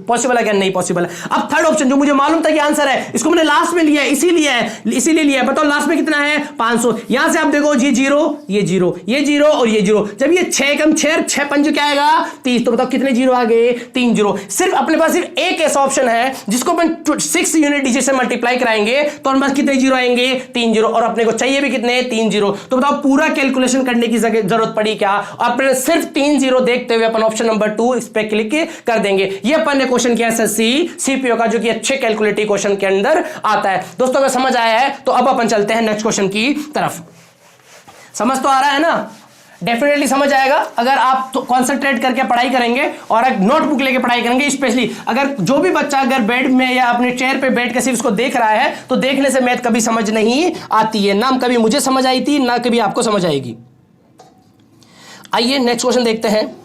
पॉसिबल है क्या, नहीं पॉसिबल है। अब थर्ड ऑप्शन जो मुझे मालूम था कि आंसर है, इसको मैंने लास्ट में लिया है, इसीलिए लिया है। बताओ लास्ट में कितना है 500। यहां से आप देखो ये जीरो, ये जीरो, ये जीरो और ये जीरो। जब ये 6 कम 6 5 क्या आएगा 30। तो बताओ कितने जीरो आ गए, 3 जीरो। सिर्फ अपने पास सिर्फ एक ऐसा ऑप्शन है जिसको अपन 6 यूनिट डिजिट से मल्टीप्लाई कराएंगे तो हमारे पास कितने जीरो आएंगे, 3 जीरो। और अपने को चाहिए भी कितने, 3 जीरो। तो बताओ पूरा कैलकुलेशन करने की जरूरत पड़ी क्या, अपने सिर्फ 3 जीरो देखते हुए अपन ऑप्शन नंबर 2 इस पे क्लिक कर देंगे। ये अपन ने क्वेश्चन किया एसएससी सीपीओ का, जो कि अच्छे कैलकुलेटिव क्वेश्चन के अंदर आता है। दोस्तों अगर समझ आया है तो अब अपन चलते हैं नेक्स्ट क्वेश्चन की तरफ। समझ तो आ रहा है ना, डेफिनेटली समझ आएगा अगर आप तो कॉन्सेंट्रेट करके पढ़ाई करेंगे और एक नोटबुक लेके पढ़ाई करेंगे। स्पेशली अगर जो भी बच्चा अगर बेड में या अपने चेयर पे बैठ के सिर्फ उसको देख रहा है तो देखने से मैथ कभी समझ नहीं आती है, ना कभी मुझे समझ आई थी ना कभी आपको समझ आएगी। आइए नेक्स्ट क्वेश्चन देखते हैं।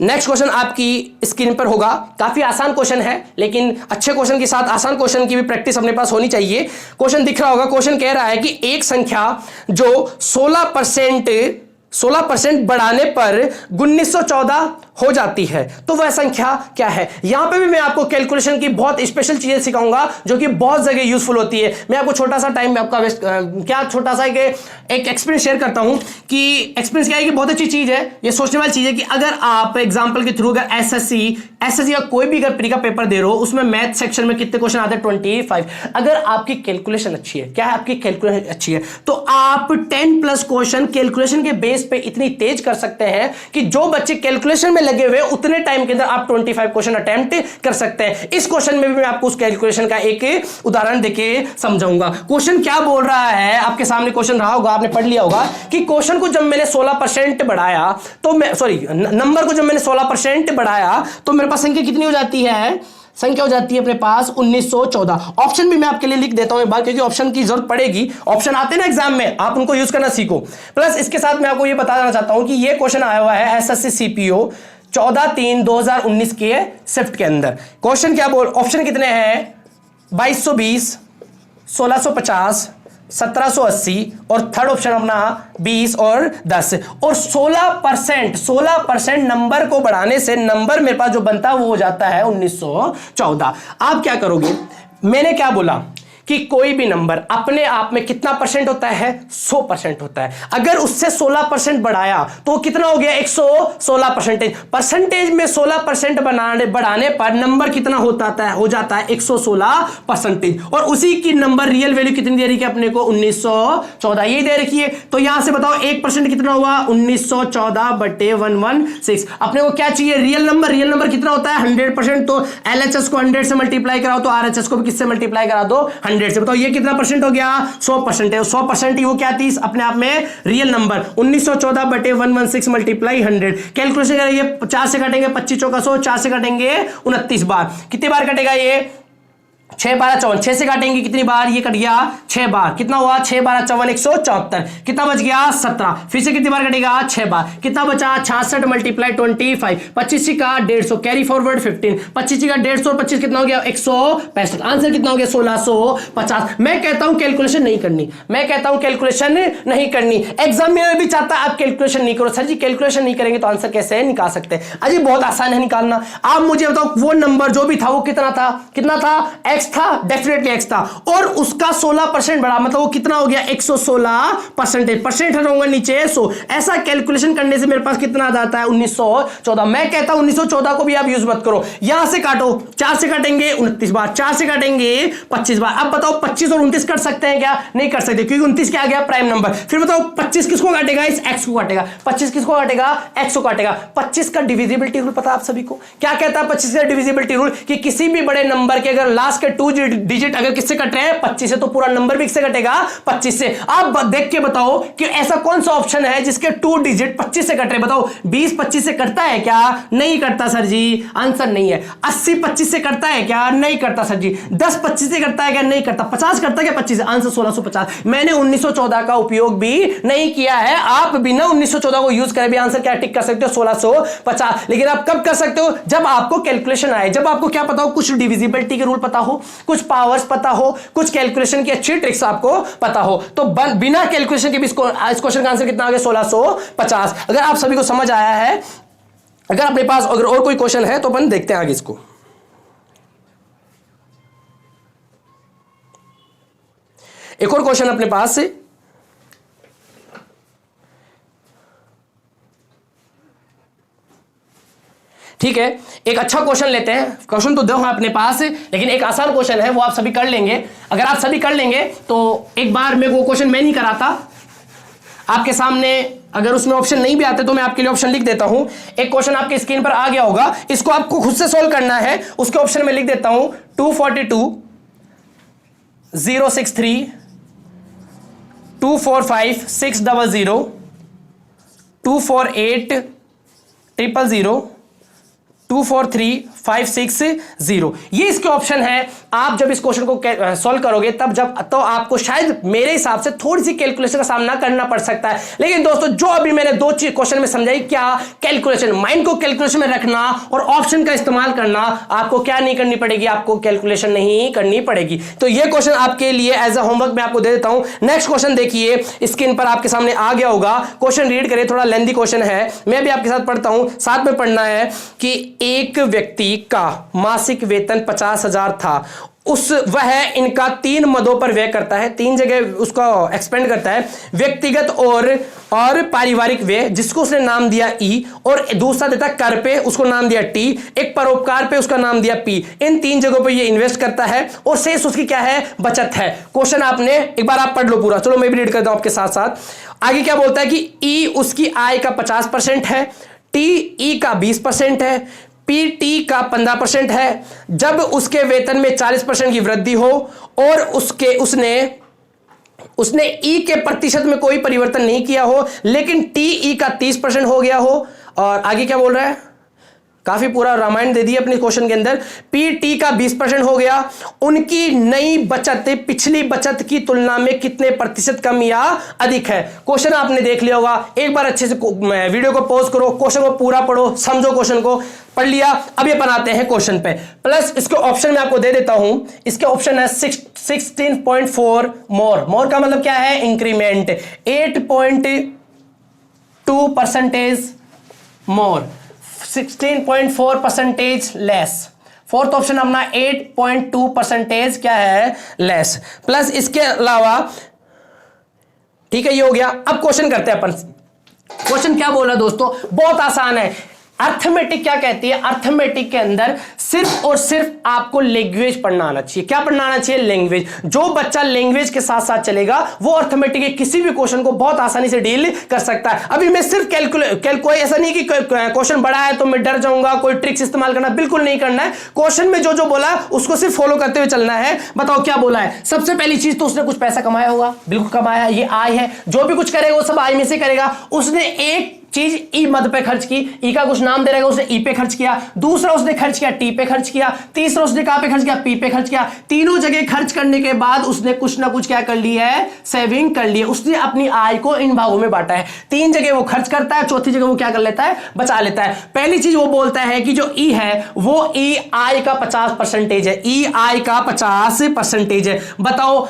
नेक्स्ट क्वेश्चन आपकी स्क्रीन पर होगा। काफी आसान क्वेश्चन है, लेकिन अच्छे क्वेश्चन के साथ आसान क्वेश्चन की भी प्रैक्टिस अपने पास होनी चाहिए। क्वेश्चन दिख रहा होगा। क्वेश्चन कह रहा है कि एक संख्या जो 16% बढ़ाने पर 1914 हो जाती है तो वह संख्या क्या है। यहां पे भी मैं आपको कैलकुलेशन की बहुत स्पेशल चीजें सिखाऊंगा जो कि बहुत जगह यूजफुल होती है। मैं आपको छोटा सा टाइम में आपका वेस्ट क्या छोटा सा एक एक्सपीरियंस शेयर करता हूं कि एक्सपीरियंस क्या है कि बहुत अच्छी चीज है, ये सोचने वाली चीज है कि अगर आप एग्जांपल के थ्रू अगर एसएससी का कोई भी अगर प्री का पेपर दे रहे हो उसमें मैथ सेक्शन में कितने क्वेश्चन आते हैं 25। अगर आपकी कैलकुलेशन अच्छी है, क्या है आपकी कैलकुलेशन अच्छी है, तो आप 10+ क्वेश्चन कैलकुलेशन के बेस पे इतनी तेज कर सकते हैं कि जो बच्चे कैलकुलेशन में लगे हुए उतने टाइम के अंदर आप 25 क्वेश्चन अटेम्प्ट कर सकते हैं। इस क्वेश्चन में भी मैं आपको उस कैलकुलेशन का एक उदाहरण देके समझाऊंगा। क्वेश्चन क्या बोल रहा है, आपके सामने क्वेश्चन रहा होगा, आपने पढ़ लिया होगा कि क्वेश्चन को जब मैंने 16% बढ़ाया तो मैं नंबर को जब मैंने 16% बढ़ाया तो मेरे पास संख्या कितनी हो जाती है, संख्या हो जाती है अपने पास 1914। ऑप्शन भी मैं आपके लिए लिख देता हूं एक बार, क्योंकि ऑप्शन की जरूरत पड़ेगी। ऑप्शन आते हैं ना एग्जाम में, आप उनको यूज करना सीखो। प्लस इसके साथ मैं आपको ये बताना चाहता हूं कि ये क्वेश्चन आया हुआ है एसएससी सीपीओ 14/3/2019 के शिफ्ट के अंदर। क्वेश्चन क्या बोल, ऑप्शन कितने हैं 2220, 1650, 1780 और थर्ड ऑप्शन अपना 20 और 10। और 16% नंबर को बढ़ाने से नंबर मेरे पास जो बनता है वो हो जाता है 1914। आप क्या करोगे, मैंने क्या बोला कि कोई भी नंबर अपने आप में कितना परसेंट होता है, 100% होता है। अगर उससे 16% बढ़ाया तो कितना हो गया 116%। परसेंटेज में 16% बढ़ाने पर नंबर कितना होता है, हो जाता है 116%। और उसी की नंबर रियल वैल्यू कितनी दे रही है अपने को 1914 ये दे रखी है। तो यहां से बताओ 1% कितना हुआ 1914/116। अपने को क्या चाहिए, रियल नंबर। रियल नंबर कितना होता है 100%। तो एलएचएस को 100 से मल्टीप्लाई कराओ तो आरएचएस को भी किससे मल्टीप्लाई करा दो 100 से। बताओ ये कितना परसेंट हो गया 100% है। 100% ही वो क्या थी अपने आप में रियल नंबर 1914/116 मल्टीप्लाई 100। कैलकुलेशन करेंगे 4 से काटेंगे 25 चौका 100, 4 से काटेंगे 29 बार। कितनी बार कटेगा ये 6 12 54, 6 से काटेंगे कितनी बार, ये कट गया 6 बार। कितना हुआ 6 12 54 174। कितना बच गया 17। फिर से कितनी बार कटेगा 6 बार। कितना बचा 66 मल्टीप्लाई 25। 25 का 150 कैरी फॉरवर्ड 15। 25 का 150 और 25 कितना हो गया 165। आंसर कितना हो गया 1650। मैं कहता हूं कैलकुलेशन नहीं करनी, मैं कहता हूं कैलकुलेशन नहीं करनी। एग्जाम में भी चाहता है आप कैलकुलेशन नहीं करो। सर जी कैलकुलेशन नहीं करेंगे तो आंसर कैसे निकाल सकते हैं। अजी बहुत आसान है निकालना। आप मुझे बताओ वो नंबर जो भी था वो कितना था, कितना था x था, डेफिनेटली x था। और उसका 16% बढ़ा मतलब वो कितना हो गया 116%। परसेंट हटाऊंगा नीचे 100। ऐसा कैलकुलेशन करने से मेरे पास कितना आ जाता है 1914। मैं कहता हूं 1914 को भी आप यूज मत करो। यहां से काटो, 4 से काटेंगे 29 बार, 4 से काटेंगे 25 बार। अब बताओ 25 और 29 कट सकते हैं क्या, नहीं कर सकते क्योंकि 29 क्या आ गया प्राइम नंबर। फिर बताओ 25 किसको काटेगा, इस x को काटेगा। 25 किसको काटेगा, x को काटेगा। 25 का डिविजिबिलिटी रूल पता आप सभी को क्या कहता है 25 का डिविजिबिलिटी रूल, कि किसी भी बड़े नंबर के अगर लास्ट आपके 2 डिजिट अगर किससे कट रहे हैं 25 से, तो पूरा नंबर भी किससे कटेगा 25 से। आप देख के बताओ कि ऐसा कौन सा ऑप्शन है जिसके 2 डिजिट 25 से कट रहे। बताओ 20 25 से कटता है क्या? नहीं करता सर जी, आंसर नहीं है। 80 25 से करता है क्या? नहीं करता सर जी। 10 25 से करता है क्या? नहीं करता। 50 करता है क्या 25 से? आंसर 1650। मैंने 1914 का उपयोग भी नहीं किया है। आप बिना 1914 को यूज करे भी आंसर क्या टिक कर सकते हो 1650। लेकिन आप कब कर सकते हो? जब आपको कैलकुलेशन आए, जब आपको क्या पता हो, कुछ डिविजिबिलिटी के रूल पता हो, कुछ पावर्स पता हो, कुछ कैलकुलेशन की अच्छी ट्रिक्स आपको पता हो। तो बिना कैलकुलेशन के भी इस क्वेश्चन का आंसर कितना आ गया 1650। अगर आप सभी को समझ आया है, अगर अपने पास अगर और कोई क्वेश्चन है तो अपन देखते हैं आगे इसको। एक और क्वेश्चन अपने पास से, ठीक है, एक अच्छा क्वेश्चन लेते हैं। क्वेश्चन तो दो है अपने पास, लेकिन एक आसान क्वेश्चन है, वो आप सभी कर लेंगे। अगर आप सभी कर लेंगे तो एक बार मैं वो क्वेश्चन मैं नहीं कराता आपके सामने, अगर उसमें ऑप्शन नहीं भी आते तो मैं आपके लिए ऑप्शन लिख देता हूं। एक क्वेश्चन आपके स्क्रीन पर आ गया होगा, इसको आपको खुद से सॉल्व करना है। उसके ऑप्शन में लिख देता हूं 242 063 245 600 248 000 243560। ये इसके ऑप्शन है। आप जब इस क्वेश्चन को सॉल्व करोगे तब तो आपको शायद मेरे हिसाब से थोड़ी सी कैलकुलेशन का सामना करना पड़ सकता है। लेकिन दोस्तों जो अभी मैंने दो चीज क्वेश्चन में समझाई, क्या कैलकुलेशन, माइंड को कैलकुलेशन में रखना और ऑप्शन का इस्तेमाल करना, आपको क्या नहीं करनी पड़ेगी, आपको कैलकुलेशन नहीं करनी पड़ेगी। तो ये क्वेश्चन आपके लिए एज अ होमवर्क मैं आपको दे देता हूं। नेक्स्ट क्वेश्चन देखिए, स्क्रीन पर आपके सामने आ गया होगा। क्वेश्चन रीड करिए, थोड़ा लेंथी क्वेश्चन है, मैं भी आपके साथ पढ़ता हूं, साथ में पढ़ना है कि एक व्यक्ति का मासिक वेतन 50,000 था। वह इनका 3 मदों पर व्यय करता है, 3 जगह उसका एक्सपेंड करता है। व्यक्तिगत और पारिवारिक व्यय, जिसको उसने नाम दिया ई, और दूसरा देता कर पे, उसको नाम दिया टी, एक परोपकार पे, उसका नाम दिया पी। इन 3 जगहों पे ये इन्वेस्ट करता है और शेष उसकी क्या है, बचत है। क्वेश्चन आपने एक बार आप पढ़ लो पूरा, चलो मैं भी रीड करता हूं आपके साथ साथ। आगे क्या बोलता है कि ई उसकी आय का 50% है, टी ई का 20% है, पीटी का 15% है। जब उसके वेतन में 40% की वृद्धि हो और उसने ई के प्रतिशत में कोई परिवर्तन नहीं किया हो, लेकिन टीई का 30% हो गया हो। और आगे क्या बोल रहा है, काफी पूरा रामायण दे दिया अपने क्वेश्चन के अंदर। पीटी का 20% हो गया, उनकी नई बचत पिछली बचत की तुलना में कितने प्रतिशत कम या अधिक है। क्वेश्चन आपने देख लिया होगा, एक बार अच्छे से वीडियो को पॉज करो, क्वेश्चन को पूरा पढ़ो, समझो क्वेश्चन को। पढ़ लिया, अब ये बनाते हैं क्वेश्चन पे। प्लस इसको ऑप्शन में आपको दे देता हूं, इसके ऑप्शन है 16.4 मोर का मतलब क्या है, इंक्रीमेंट। 8.2% मोर, 16.4% लेस। फोर्थ ऑप्शन अपना 8.2% क्या है, लेस। प्लस इसके अलावा, ठीक है, ये हो गया। अब क्वेश्चन करते हैं अपन। क्वेश्चन क्या बोल रहा है दोस्तों, बहुत आसान है। अर्थमेटिक क्या कहती है, अर्थमेटिक के अंदर सिर्फ और सिर्फ आपको लैंग्वेज पढ़ना आना चाहिए। क्या पढ़ना आना चाहिए, लैंग्वेज। जो बच्चा लैंग्वेज के साथ साथ चलेगा वो अर्थमेटिक के किसी भी क्वेश्चन को बहुत आसानी से डील कर सकता है। अभी मैं सिर्फ कोई ऐसा नहीं कि क्वेश्चन बड़ा है तो मैं डर जाऊंगा, कोई ट्रिक्स इस्तेमाल करना बिल्कुल नहीं करना है। क्वेश्चन में जो जो बोला उसको सिर्फ फॉलो करते हुए चलना है। बताओ क्या बोला है। सबसे पहली चीज तो उसने कुछ पैसा कमाया होगा, बिल्कुल कमाया, ये आय है। जो भी कुछ करेगा वो सब आय में से करेगा। उसने एक चीज ई मद पे खर्च की, ई का कुछ नाम दे रहेगा, उसने ई पे खर्च किया। दूसरा उसने खर्च किया टी पे खर्च किया। तीसरा उसने कहां पे खर्च किया, पी पे खर्च किया। तीनों जगह खर्च करने के बाद उसने कुछ ना कुछ क्या कर लिया है, सेविंग कर ली है। उसने अपनी आय को इन भागों में बांटा है। 3 जगह वो खर्च करता है, चौथी जगह वो क्या कर लेता है, बचा लेता है। पहली चीज वो बोलता है कि जो ई है वो ई आय का 50% है। ई आय का 50% है। बताओ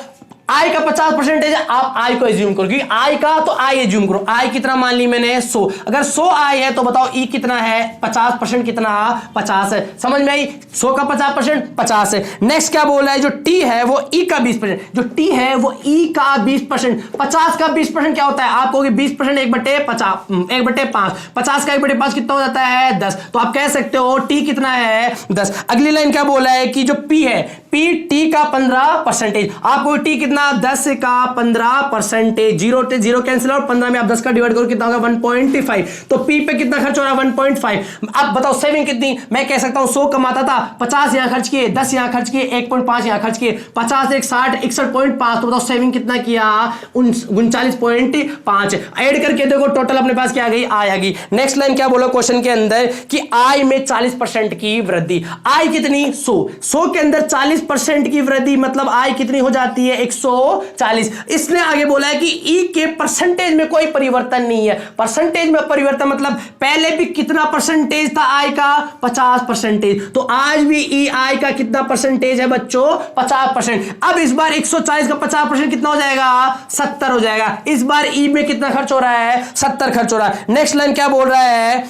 आय का 50% है। आप आय को एज्यूम करो, क्योंकि आय का तो आय एज्यूम करो। आय कितना मान ली मैंने, 100। अगर 100 आय है तो बताओ ई कितना है, 50% कितना, 50 है। समझ में आई, 100 का 50% 50 है। नेक्स्ट क्या बोला है, जो टी है वो ई का 20%, जो टी है वो ई का 20%। 50 का 20% क्या होता है, आप कहोगे 20% 1/50, 1/5। 50 का 1/5 कितना हो जाता है, 10। तो आप कह सकते हो टी कितना है, 10। अगली लाइन क्या बोला है कि जो पी है, पी टी का 15%। आपको टी कितना कितना 10 का 15%, जीरो से जीरो कैंसिल और 15 में आप 10 का डिवाइड करो कितना होगा 1.5। तो पी पे कितना खर्च हो रहा है 1.5। अब बताओ सेविंग कितनी, मैं कह सकता हूं 100 कमाता था, 50 यहां खर्च किए, 10 यहां खर्च किए, 1.5 यहां खर्च किए, 50 1 60 61.5। तो बताओ सेविंग कितना किया 39.5। ऐड करके देखो टोटल अपने पास क्या आ गई, आय आ गई। नेक्स्ट लाइन क्या बोला क्वेश्चन के अंदर कि आय में 40% की वृद्धि। आय कितनी 100 के अंदर 40% की वृद्धि मतलब आय कितनी हो जाती है 140। इसने आगे बोला है कि ई के परसेंटेज में कोई परिवर्तन नहीं है। परसेंटेज में परिवर्तन मतलब पहले भी कितना परसेंटेज था आय का 50%, तो आज भी ई आय का कितना परसेंटेज है बच्चों 50%। अब इस बार 140 का 50% कितना हो जाएगा 70 हो जाएगा। इस बार ई में कितना खर्च हो रहा है 70 खर्च हो रहा है। नेक्स्ट लाइन क्या बोल रहा है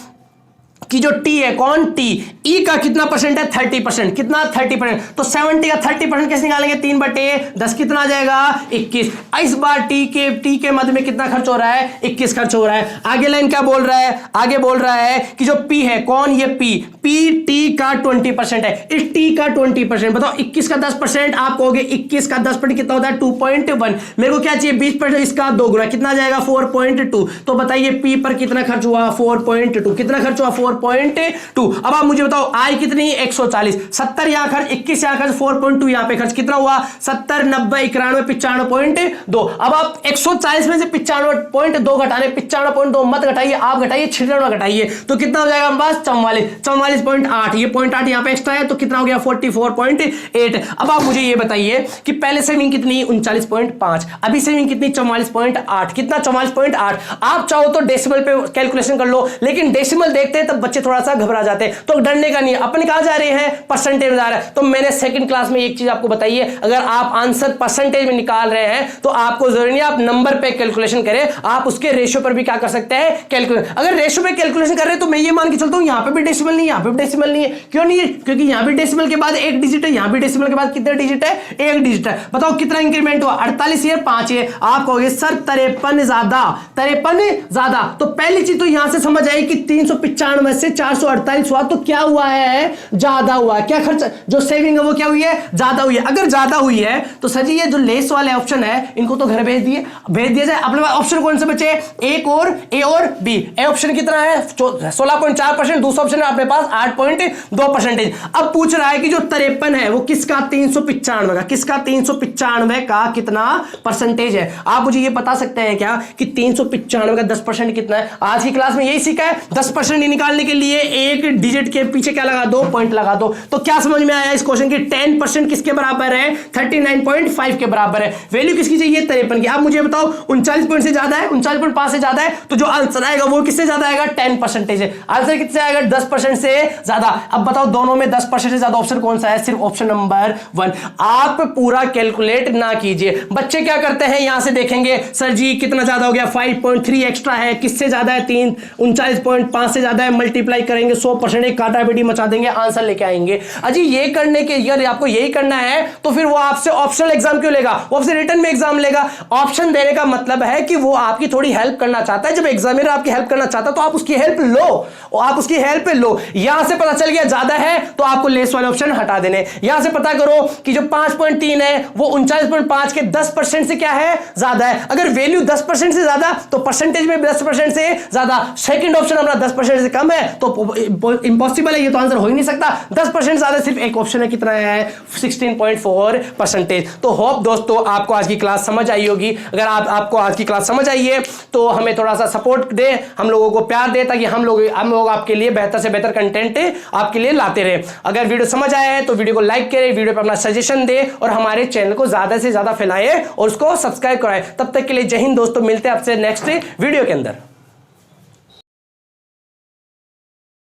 कि जो टी है कौन टी, ई का कितना परसेंट है 30%, कितना 30%। तो 70 का 30% कैसे निकालेंगे 3/10 कितना आ जाएगा 21। इस बार टी के मध्य में कितना खर्च हो रहा है 21 खर्च हो रहा है। आगे लाइन क्या बोल रहा है, आगे बोल रहा है कि जो पी है कौन, ये पी टी का 20% है, इस टी का 20%। बताओ 21 का 10%, आप कहोगे 21 का 10% कितना होता है 2.1। मेरे को क्या चाहिए 20%, इसका 2 गुना कितना जाएगा 4.2। तो बताइए पी पर कितना खर्च हुआ 4.2, कितना खर्च हुआ 4.2। अब आप मुझे बताओ आय कितनी 140, 70 यहां खर्च, 21 यहां खर्च, 4.2 यहां पे खर्च, कितना हुआ 70 90 91 95.2। अब आप 140 में से 95.2 घटाने, 95.2 मत घटाइए, आप घटाइए 96 घटाइए, तो कितना हो जाएगा हमारे पास 44.8। ये 0.8 यहां पे एक्स्ट्रा है तो कितना हो गया 44.8। अब आप मुझे ये बताइए कि पहले सेविंग कितनी 39.5, अभी सेविंग कितनी 44.8, कितना 44.8। आप चाहो तो डेसिमल पे कैलकुलेशन कर लो, लेकिन डेसिमल देखते हैं तब बच्चे थोड़ा सा घबरा जाते हैं, तो डरने का नहीं है। अपन कहां जा रहे हैं परसेंटेज में जा रहे हैं। तो मैंने सेकंड क्लास में एक चीज आपको बताई है, अगर आप आंसर परसेंटेज में निकाल रहे हैं तो आपको जरूरी नहीं आप नंबर पे कैलकुलेशन करें, आप उसके रेशियो पर भी क्या कर सकते हैं कैलकुलेट। अगर रेशियो पे कैलकुलेशन कर रहे हैं तो मैं ये मान के चलता हूं यहां पे भी डेसिमल नहीं, यहां पे भी डेसिमल नहीं है। क्यों नहीं है, क्योंकि यहां भी डेसिमल के बाद एक डिजिट है, यहां भी डेसिमल के बाद कितने डिजिट है एक डिजिट है। बताओ कितना इंक्रीमेंट हुआ 48 है 5 है। आप कहोगे सर 53 ज्यादा। तो पहली चीज तो यहां से समझ आई कि 395 से 448 हुआ, तो क्या हुआ है ज्यादा हुआ। क्या खर्च जो सेविंग है वो क्या हुई है ज्यादा हुई है। अगर ज्यादा हुई है तो सर जी ये जो लेस वाले ऑप्शन है इनको तो घर भेज दिया जाए। अपने पास ऑप्शन कौन से बचे एक और ए और बी। ए ऑप्शन कितना है 16.4%, दूसरा ऑप्शन है अपने पास 8.2%। अब पूछ रहा है कि जो 53 है वो किसका 395 का, किसका 395 का कितना परसेंटेज है। आप मुझे ये बता सकते हैं क्या कि 395 का 10% कितना है। आज की क्लास में यही सीखा है, 10% निकालने के लिए एक डिजिट के पीछे क्या लगा दो पॉइंट लगा दो। तो क्या समझ में आया इस क्वेश्चन की 10% किसके बराबर है 39.5 के बराबर है। वैल्यू किसकी चाहिए 53 की। आप मुझे बताओ 39 पॉइंट से ज्यादा है 39.5 से ज्यादा है, तो जो आंसर आएगा वो किससे ज्यादा आएगा 10% है। आंसर किससे आएगा 10% से ज्यादा। अब बताओ दोनों में 10% से ज्यादा ऑप्शन कौन सा है, सिर्फ ऑप्शन नंबर 1। आप पूरा कैलकुलेट ना कीजिए। बच्चे क्या करते हैं यहां से देखेंगे सर जी कितना ज्यादा हो गया 5.3 एक्स्ट्रा है, किससे ज्यादा है 39.5 से ज्यादा है, मल्टीप्लाई करेंगे 100% एक काटा बेटी मचा देंगे आंसर लेके आएंगे। अजी ये करने के अगर आपको यही करना है तो फिर वो आपसे ऑप्शनल एग्जाम क्यों लेगा, वो आपसे रिटर्न में एग्जाम लेगा। ऑप्शन देने का मतलब है कि वो आपकी थोड़ी हेल्प करना चाहता है। जब एग्जामिनर आपकी हेल्प करना चाहता है तो आप उसकी हेल्प लो, आप उसकी हेल्प लो। यहां से पता चल गया ज्यादा है तो आपको लेस वाले ऑप्शन हटा देने। यहां से पता करो कि जो 5.3 है वो 39.5 के 10% से क्या है ज्यादा है। अगर वैल्यू 10% से ज्यादा तो परसेंटेज में 10% से ज्यादा। सेकंड ऑप्शन हमारा 10% से कम है तो इंपॉसिबल है, ये तो आंसर हो ही नहीं सकता। 10% ज्यादा सिर्फ एक ऑप्शन है, कितना है 16.4%। तो होप दोस्तों आपको आज की क्लास समझ आई होगी। अगर आपको आज की क्लास समझ आई है तो हमें थोड़ा सा सपोर्ट दे, हम लोगों को प्यार दे, ताकि हम लोग आपके लिए बेहतर से बेहतर कंटेंट आपके लिए लाते रहे। अगर वीडियो समझ आया है तो वीडियो को लाइक करें, वीडियो पर अपना सजेशन दे और हमारे चैनल को ज्यादा से ज्यादा फैलाएं और उसको सब्सक्राइब कराएं। तब तक के लिए जय हिंद दोस्तों, मिलते हैं आपसे नेक्स्ट वीडियो के अंदर।